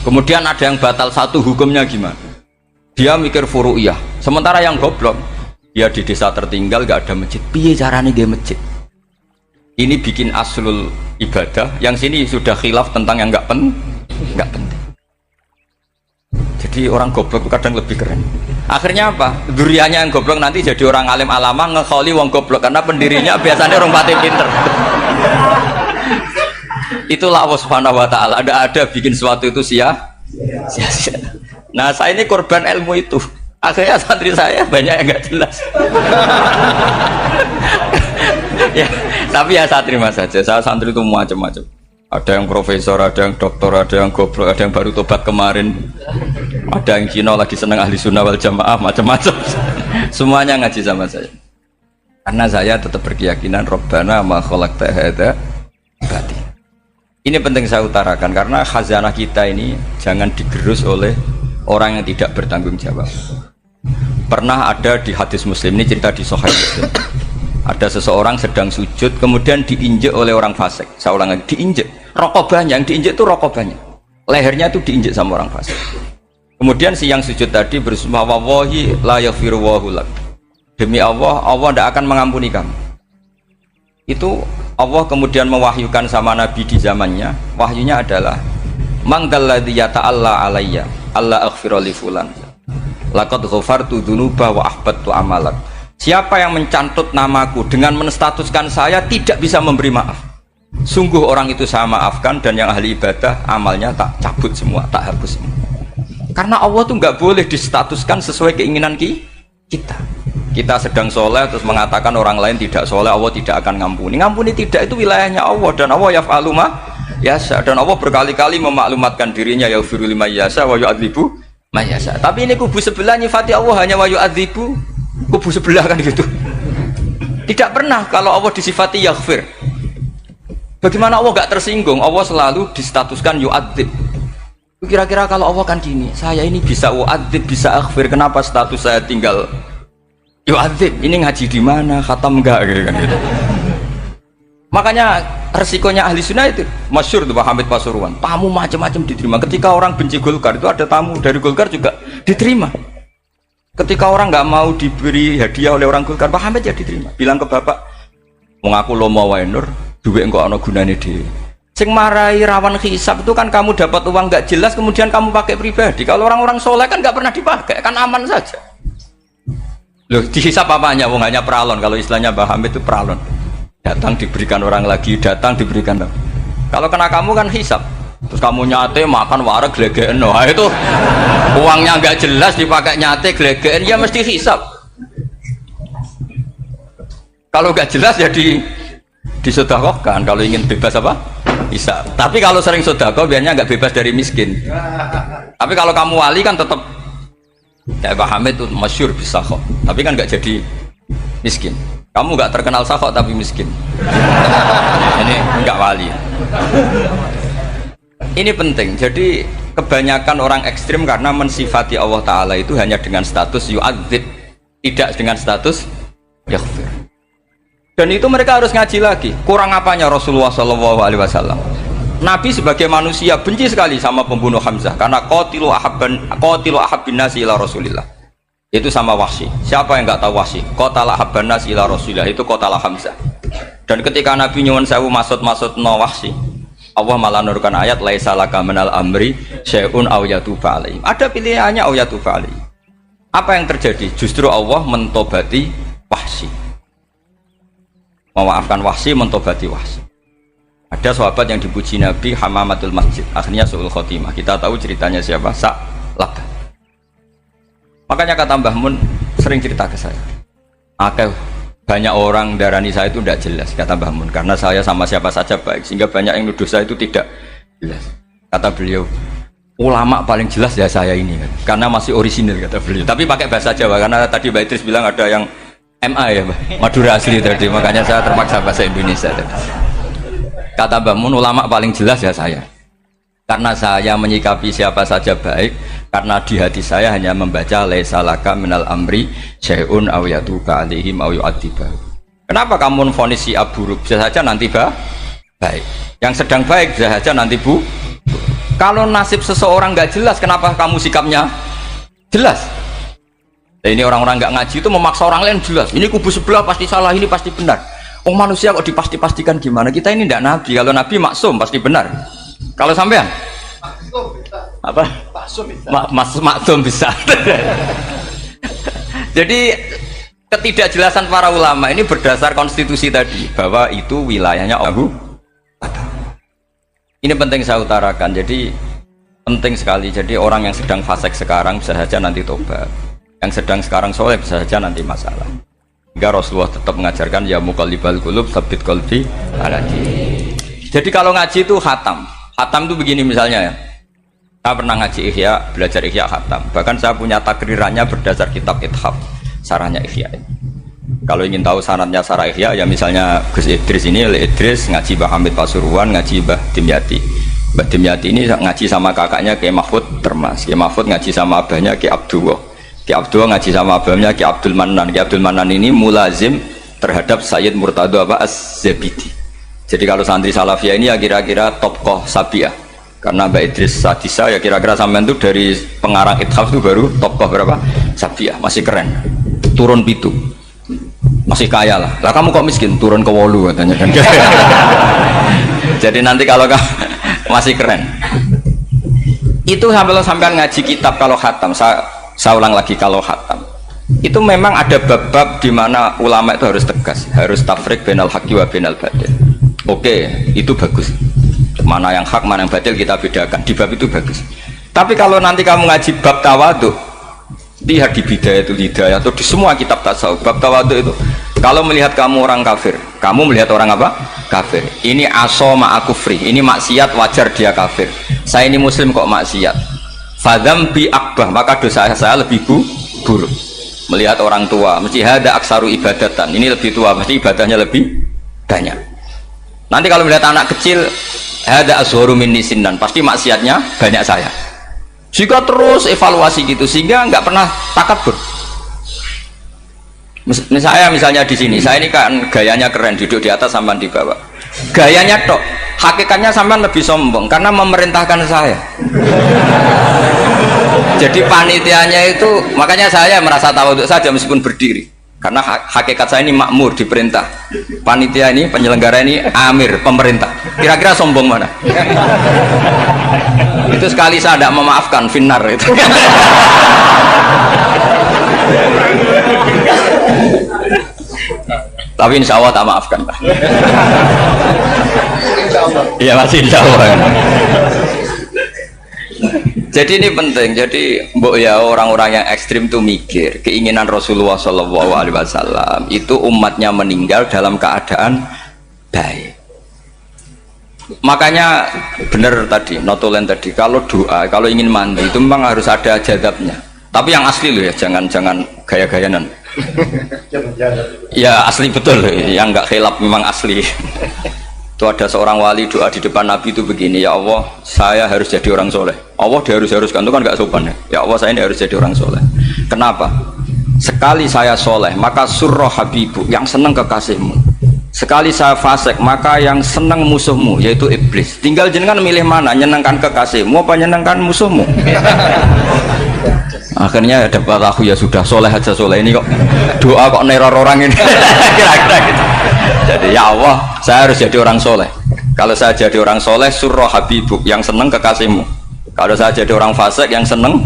kemudian ada yang batal satu, hukumnya gimana? Dia mikir furu'iyah. Sementara yang goblok, dia di desa tertinggal gak ada masjid, piye caranya dia masjid? Ini bikin aslul ibadah, yang sini sudah khilaf tentang yang gak penting. Jadi orang goblok kadang lebih keren. Akhirnya apa? Duriannya yang goblok nanti jadi orang alim alama ngekholi wong goblok karena pendirinya biasanya orang pati pinter. Itulah Allah Subhanahu wa taala. Ada bikin sesuatu itu sia-sia. Nah, saya ini korban ilmu itu. Akhirnya santri saya banyak yang enggak jelas. Ya, tapi ya saya terima saja. Saya santri itu macam-macam. Ada yang profesor, ada yang doktor, ada yang goblok, ada yang baru tobat kemarin, ada yang Cina lagi seneng ahli sunnah wal jamaah, macam-macam. Semuanya ngaji sama saya karena saya tetap berkeyakinan Rabbana ma khalaqta hadza batil. Ini penting saya utarakan karena khazanah kita ini jangan digerus oleh orang yang tidak bertanggung jawab. Pernah ada di hadis Muslim, ini cerita di Sahih Muslim, ada seseorang sedang sujud kemudian diinjek oleh orang fasik. Saya ulang lagi, diinjek. Rokobahnya, yang diinjek itu rokobahnya, lehernya itu diinjek sama orang fasik. Kemudian si yang sujud tadi bersumpah wallahi la yaghfiru wallahu lak, demi Allah, Allah tidak akan mengampuni kamu. Itu Allah kemudian mewahyukan sama Nabi di zamannya. Wahyunya adalah mangdalladzi yata'alla alayya alla aghfira li fulan laqad ghafartu dzunuba wa ahbattu amalak. Siapa yang mencantut namaku dengan menstatuskan saya tidak bisa memberi maaf, sungguh orang itu saya maafkan, dan yang ahli ibadah amalnya tak cabut semua, tak hapus semua. Karena Allah tuh nggak boleh distatuskan sesuai keinginan kita. Kita sedang soleh terus mengatakan orang lain tidak soleh, Allah tidak akan ngampuni. Ngampuni tidak, itu wilayahnya Allah, dan Allah yaf'alu ma yasha, dan Allah berkali-kali memaklumatkan dirinya yaghfiru liman yasha wa yu'adzibu man yasha. Tapi ini kubu sebelah nyifati Allah hanya wa yu'adzibu, kubu sebelah kan gitu. Tidak pernah kalau Allah disifati yaghfir. Bagaimana Allah gak tersinggung? Allah selalu distatuskan yu'adzib. Kira-kira kalau Allah kan gini, saya ini bisa u'adzib, bisa aghfir, kenapa status saya tinggal yu'adzib? Ini ngaji di mana? Khatam enggak gitu kan gitu. Makanya resikonya ahli sunnah itu masyhur tuh Pak Hamid Pasuruan, tamu macam-macam diterima. Ketika orang benci Golkar itu ada tamu dari Golkar juga diterima. Ketika orang nggak mau diberi hadiah oleh orang Golkar, Pak Hamid ya diterima. Bilang ke bapak, mengaku lo mau wae Nur, duit enggak ono gunane dhewe. Sing marai rawan hisab itu kan kamu dapat uang nggak jelas kemudian kamu pakai pribadi. Kalau orang-orang soleh kan nggak pernah dipakai, kan aman saja. Loh, dihisab apanya? Wong hanya pralon. Kalau istilahnya Pak Hamid itu pralon. Datang diberikan orang lagi, datang diberikan. Kalau kena kamu kan hisab. Terus kamu nyate makan wareg glegeken, nah itu uangnya nggak jelas dipakai nyate glegeken, ya mesti hisab. Kalau nggak jelas ya disedekahkan. Kalau ingin bebas apa? Hisab. Tapi kalau sering sedekah biasanya nggak bebas dari miskin. Tapi kalau kamu wali kan tetap ya Pak Hamid itu masyhur bisa kok. Tapi kan nggak jadi miskin. Kamu nggak terkenal sakok tapi miskin. Ini nggak wali. Ini penting. Jadi kebanyakan orang ekstrim karena mensifati Allah Ta'ala itu hanya dengan status yu'adzib, tidak dengan status yaghfir. Dan itu mereka harus ngaji lagi. Kurang apanya Rasulullah SAW? Nabi sebagai manusia benci sekali sama pembunuh Hamzah karena qatilu ahabbin nasi ila Rasulillah. Itu sama Wahsy. Siapa yang nggak tahu Wahsy? Qatala ahabban nasi ila Rasulillah, itu qatala Hamzah. Dan ketika Nabi nyuwun sewu maksud no Wahsy, Allah malah nurkan ayat laisa laka minal amri syai'un aw yatuba alaihim. Ada pilihannya aw yatuba alaihim. Apa yang terjadi? Justru Allah mentobati Wahsy. Memaafkan Wahsy, mentobati Wahsy. Ada sahabat yang dipuji Nabi Hamamatul Masjid, akhirnya su'ul khotimah. Kita tahu ceritanya siapa? Sa'labah. Makanya kata Mbah Mun sering cerita ke saya. Banyak orang darani saya itu tidak jelas, kata Mbah Mun, karena saya sama siapa saja baik, sehingga banyak yang nuduh saya itu tidak jelas. Kata beliau, ulama paling jelas ya saya ini, karena masih orisinil, kata beliau. Tapi pakai bahasa Jawa, karena tadi Mbak Idris bilang ada yang MA ya, Madura asli tadi, makanya saya terpaksa bahasa Indonesia tadi. Kata Mbah Mun, ulama paling jelas ya saya, karena saya menyikapi siapa saja baik, karena di hati saya hanya membaca laisa laka minal amri syai'un aw yatuba alaihim aw yu'adzibah. Kenapa kamu vonis si buruk? Bisa saja nanti baik. Yang sedang baik bisa saja nanti Kalau nasib seseorang nggak jelas, kenapa kamu sikapnya jelas? Nah, ini orang-orang nggak ngaji itu memaksa orang lain jelas. Ini kubu sebelah pasti salah, ini pasti benar. Oh manusia kok dipasti-pastikan gimana? Kita ini tidak nabi. Kalau nabi maksum pasti benar. Kalau sampean apa? Maksum bisa. Jadi ketidakjelasan para ulama ini berdasar konstitusi tadi bahwa itu wilayahnya Allah. Ini penting saya utarakan. Jadi penting sekali. Jadi orang yang sedang fasik sekarang bisa saja nanti tobat. Yang sedang sekarang soleh bisa saja nanti masalah. Hingga Rasulullah tetap mengajarkan ya muqallibal qulub tsabbit qalbi ala dinik. Jadi kalau ngaji itu khatam. Khatam itu begini misalnya ya. Saya pernah ngaji Ihya, belajar Ihya khatam. Bahkan saya punya takrirannya berdasar kitab Ithaf, sarahnya Ihya. Kalau ingin tahu sanadnya sarah Ihya, ya misalnya Gus Idris ini, oleh Idris ngaji Mbah Hamid Pasuruan, ngaji Mbah Dimyati. Mbah Dimyati ini ngaji sama kakaknya Kiai Mahfud Termas. Kiai Mahfud ngaji sama abahnya Kiai Abdullah. Kiai Abdullah ngaji sama abahnya Kiai Abdul Manan. Kiai Abdul Manan ini mulazim terhadap Sayyid Murtado Az-Zabidi. Jadi kalau santri Salafiyah ini ya kira-kira tokoh Sabiah. Karena Mbak Idris Sadisa ya kira-kira sampean itu dari pengarang Ithaf itu baru tokoh berapa? Sabiah, masih keren. Turun pitu. Masih kaya lah. Lah kamu kok miskin? Turun ke wolu katanya kan. Jadi nanti kalau kamu masih keren. Itu sampean ngaji kitab kalau khatam. Saya ulang lagi kalau khatam. Itu memang ada bab-bab di mana ulama itu harus tegas, harus tafrik bainal haqqi wa bainal batil. Oke, itu bagus. Mana yang hak, mana yang batil kita bedakan. Di bab itu bagus. Tapi kalau nanti kamu ngaji bab tawadhu, lihat di Bidayatul Hidayah atau di semua kitab tasawuf, bab tawadhu itu, kalau melihat kamu orang kafir, kamu melihat orang apa? Kafir. Ini aso ma'akufri, ini maksiat wajar dia kafir. Saya ini muslim kok maksiat. Fadham bi akbah, maka dosa saya lebih buruk. Melihat orang tua, mesti hada aksaru ibadatan. Ini lebih tua, mesti ibadahnya lebih banyak. Nanti kalau melihat anak kecil, hada azharu minni sinnan, pasti maksiatnya banyak saya. Jika terus evaluasi gitu, sehingga nggak pernah takabur. Misalnya di sini, saya ini kan gayanya keren, duduk di atas sampai di bawah. Gayanya tok. Hakikatnya sampean lebih sombong karena memerintahkan saya. Jadi panitianya itu, makanya saya merasa tawadhu saja meskipun berdiri. Karena hakikat saya ini makmur, diperintah. Panitia ini, penyelenggara ini amir, pemerintah. Kira-kira sombong mana? Itu sekali saya tidak memaafkan, finnar itu. Tapi insya Allah tak maafkan. Iya masih insya Allah. Jadi ini penting. Jadi mbok ya orang-orang yang ekstrim tuh mikir keinginan Rasulullah SAW itu umatnya meninggal dalam keadaan baik. Makanya benar tadi, notulen tadi, kalau doa, kalau ingin mandi itu memang harus ada jadabnya. Tapi yang asli loh ya, jangan gaya-gayanan. Ya asli betul, yang nggak khilaf memang asli. Itu ada seorang wali doa di depan Nabi itu begini, ya Allah, saya harus jadi orang soleh. Allah diharuskan itu kan nggak sopan ya. Ya Allah, saya ini harus jadi orang soleh. Kenapa? Sekali saya soleh, maka surroh habibu, yang senang kekasihmu. Sekali saya fasik, maka yang senang musuhmu, yaitu iblis. Tinggal jenengan milih mana, nyenangkan kekasihmu apa nyenangkan musuhmu. Akhirnya dapat aku ya sudah soleh aja soleh ini kok doa kok neror orang ini. Kira-kira gitu. Jadi ya Allah, saya harus jadi orang soleh. Kalau saya jadi orang soleh, surroh habibuk, yang senang kekasihmu. Kalau saya jadi orang fasik, yang senang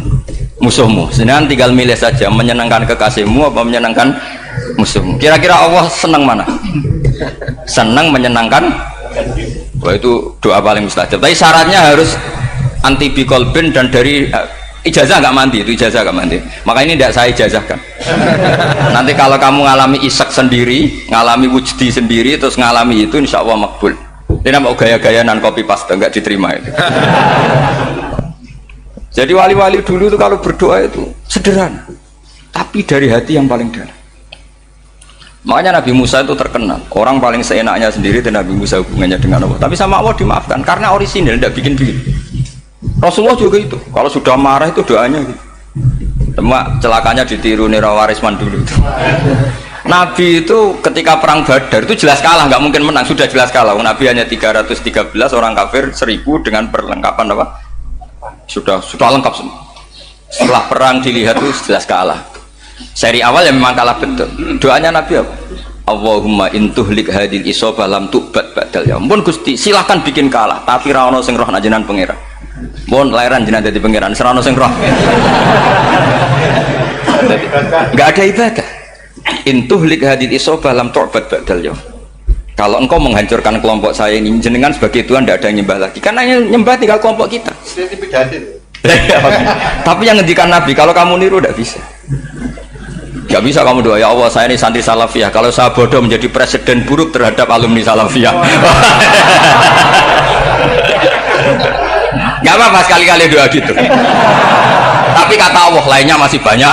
musuhmu. Sedangkan tinggal milih saja, menyenangkan kekasihmu apa menyenangkan musuhmu. Kira-kira Allah senang mana? Senang menyenangkan. Wah, itu doa paling mustajab. Tapi syaratnya harus anti bikolbin dan dari ijazah nggak mandi, itu ijazah nggak mandi. Maka ini tidak saya ijazahkan. Nanti kalau kamu ngalami isak sendiri, ngalami wujdi sendiri, terus ngalami itu, insya Allah makbul. Ini mau gaya-gayanan copy paste nggak diterima itu. Jadi wali-wali dulu itu kalau berdoa itu sederhana, tapi dari hati yang paling dalam. Makanya Nabi Musa itu terkenal, orang paling seenaknya sendiri dan Nabi Musa hubungannya dengan Allah. Tapi sama Allah dimaafkan karena orisinil, tidak bikin-bikin. Rasulullah juga itu, kalau sudah marah itu doanya gitu. Cuma celakanya ditiru Nira Warisman dulu itu. Nabi itu ketika perang Badar itu jelas kalah, nggak mungkin menang, sudah jelas kalah. Nabi hanya 313 orang kafir, 1000 dengan perlengkapan apa? Sudah lengkap semua. Setelah perang dilihat itu jelas kalah. Seri awal yang memang kalah betul. Doanya Nabi apa? Allahumma intuhlik hadil isobah lam tu'bad ba'dal yaum. Pun Gusti silahkan bikin kalah, tapi ra ono sing roh najenan pangeran. Mohon lahiran jenah jadi pangeran, serano sing roh. Enggak ada ibadah. Intuhlik hadil isobah lam tu'bad ba'dal yaum. Kalau engkau menghancurkan kelompok saya ini, jenengan sebagai Tuhan tidak ada yang nyembah lagi. Karena yang nyembah tinggal kelompok kita. Tapi yang ngendikan Nabi, kalau kamu niru tidak bisa. Gak bisa kamu doa, ya Allah saya ini santri salafiyah, kalau saya bodoh menjadi presiden buruk terhadap alumni salafiyah. Gak apa-apa sekali-kali doa gitu. Tapi kata Allah lainnya masih banyak.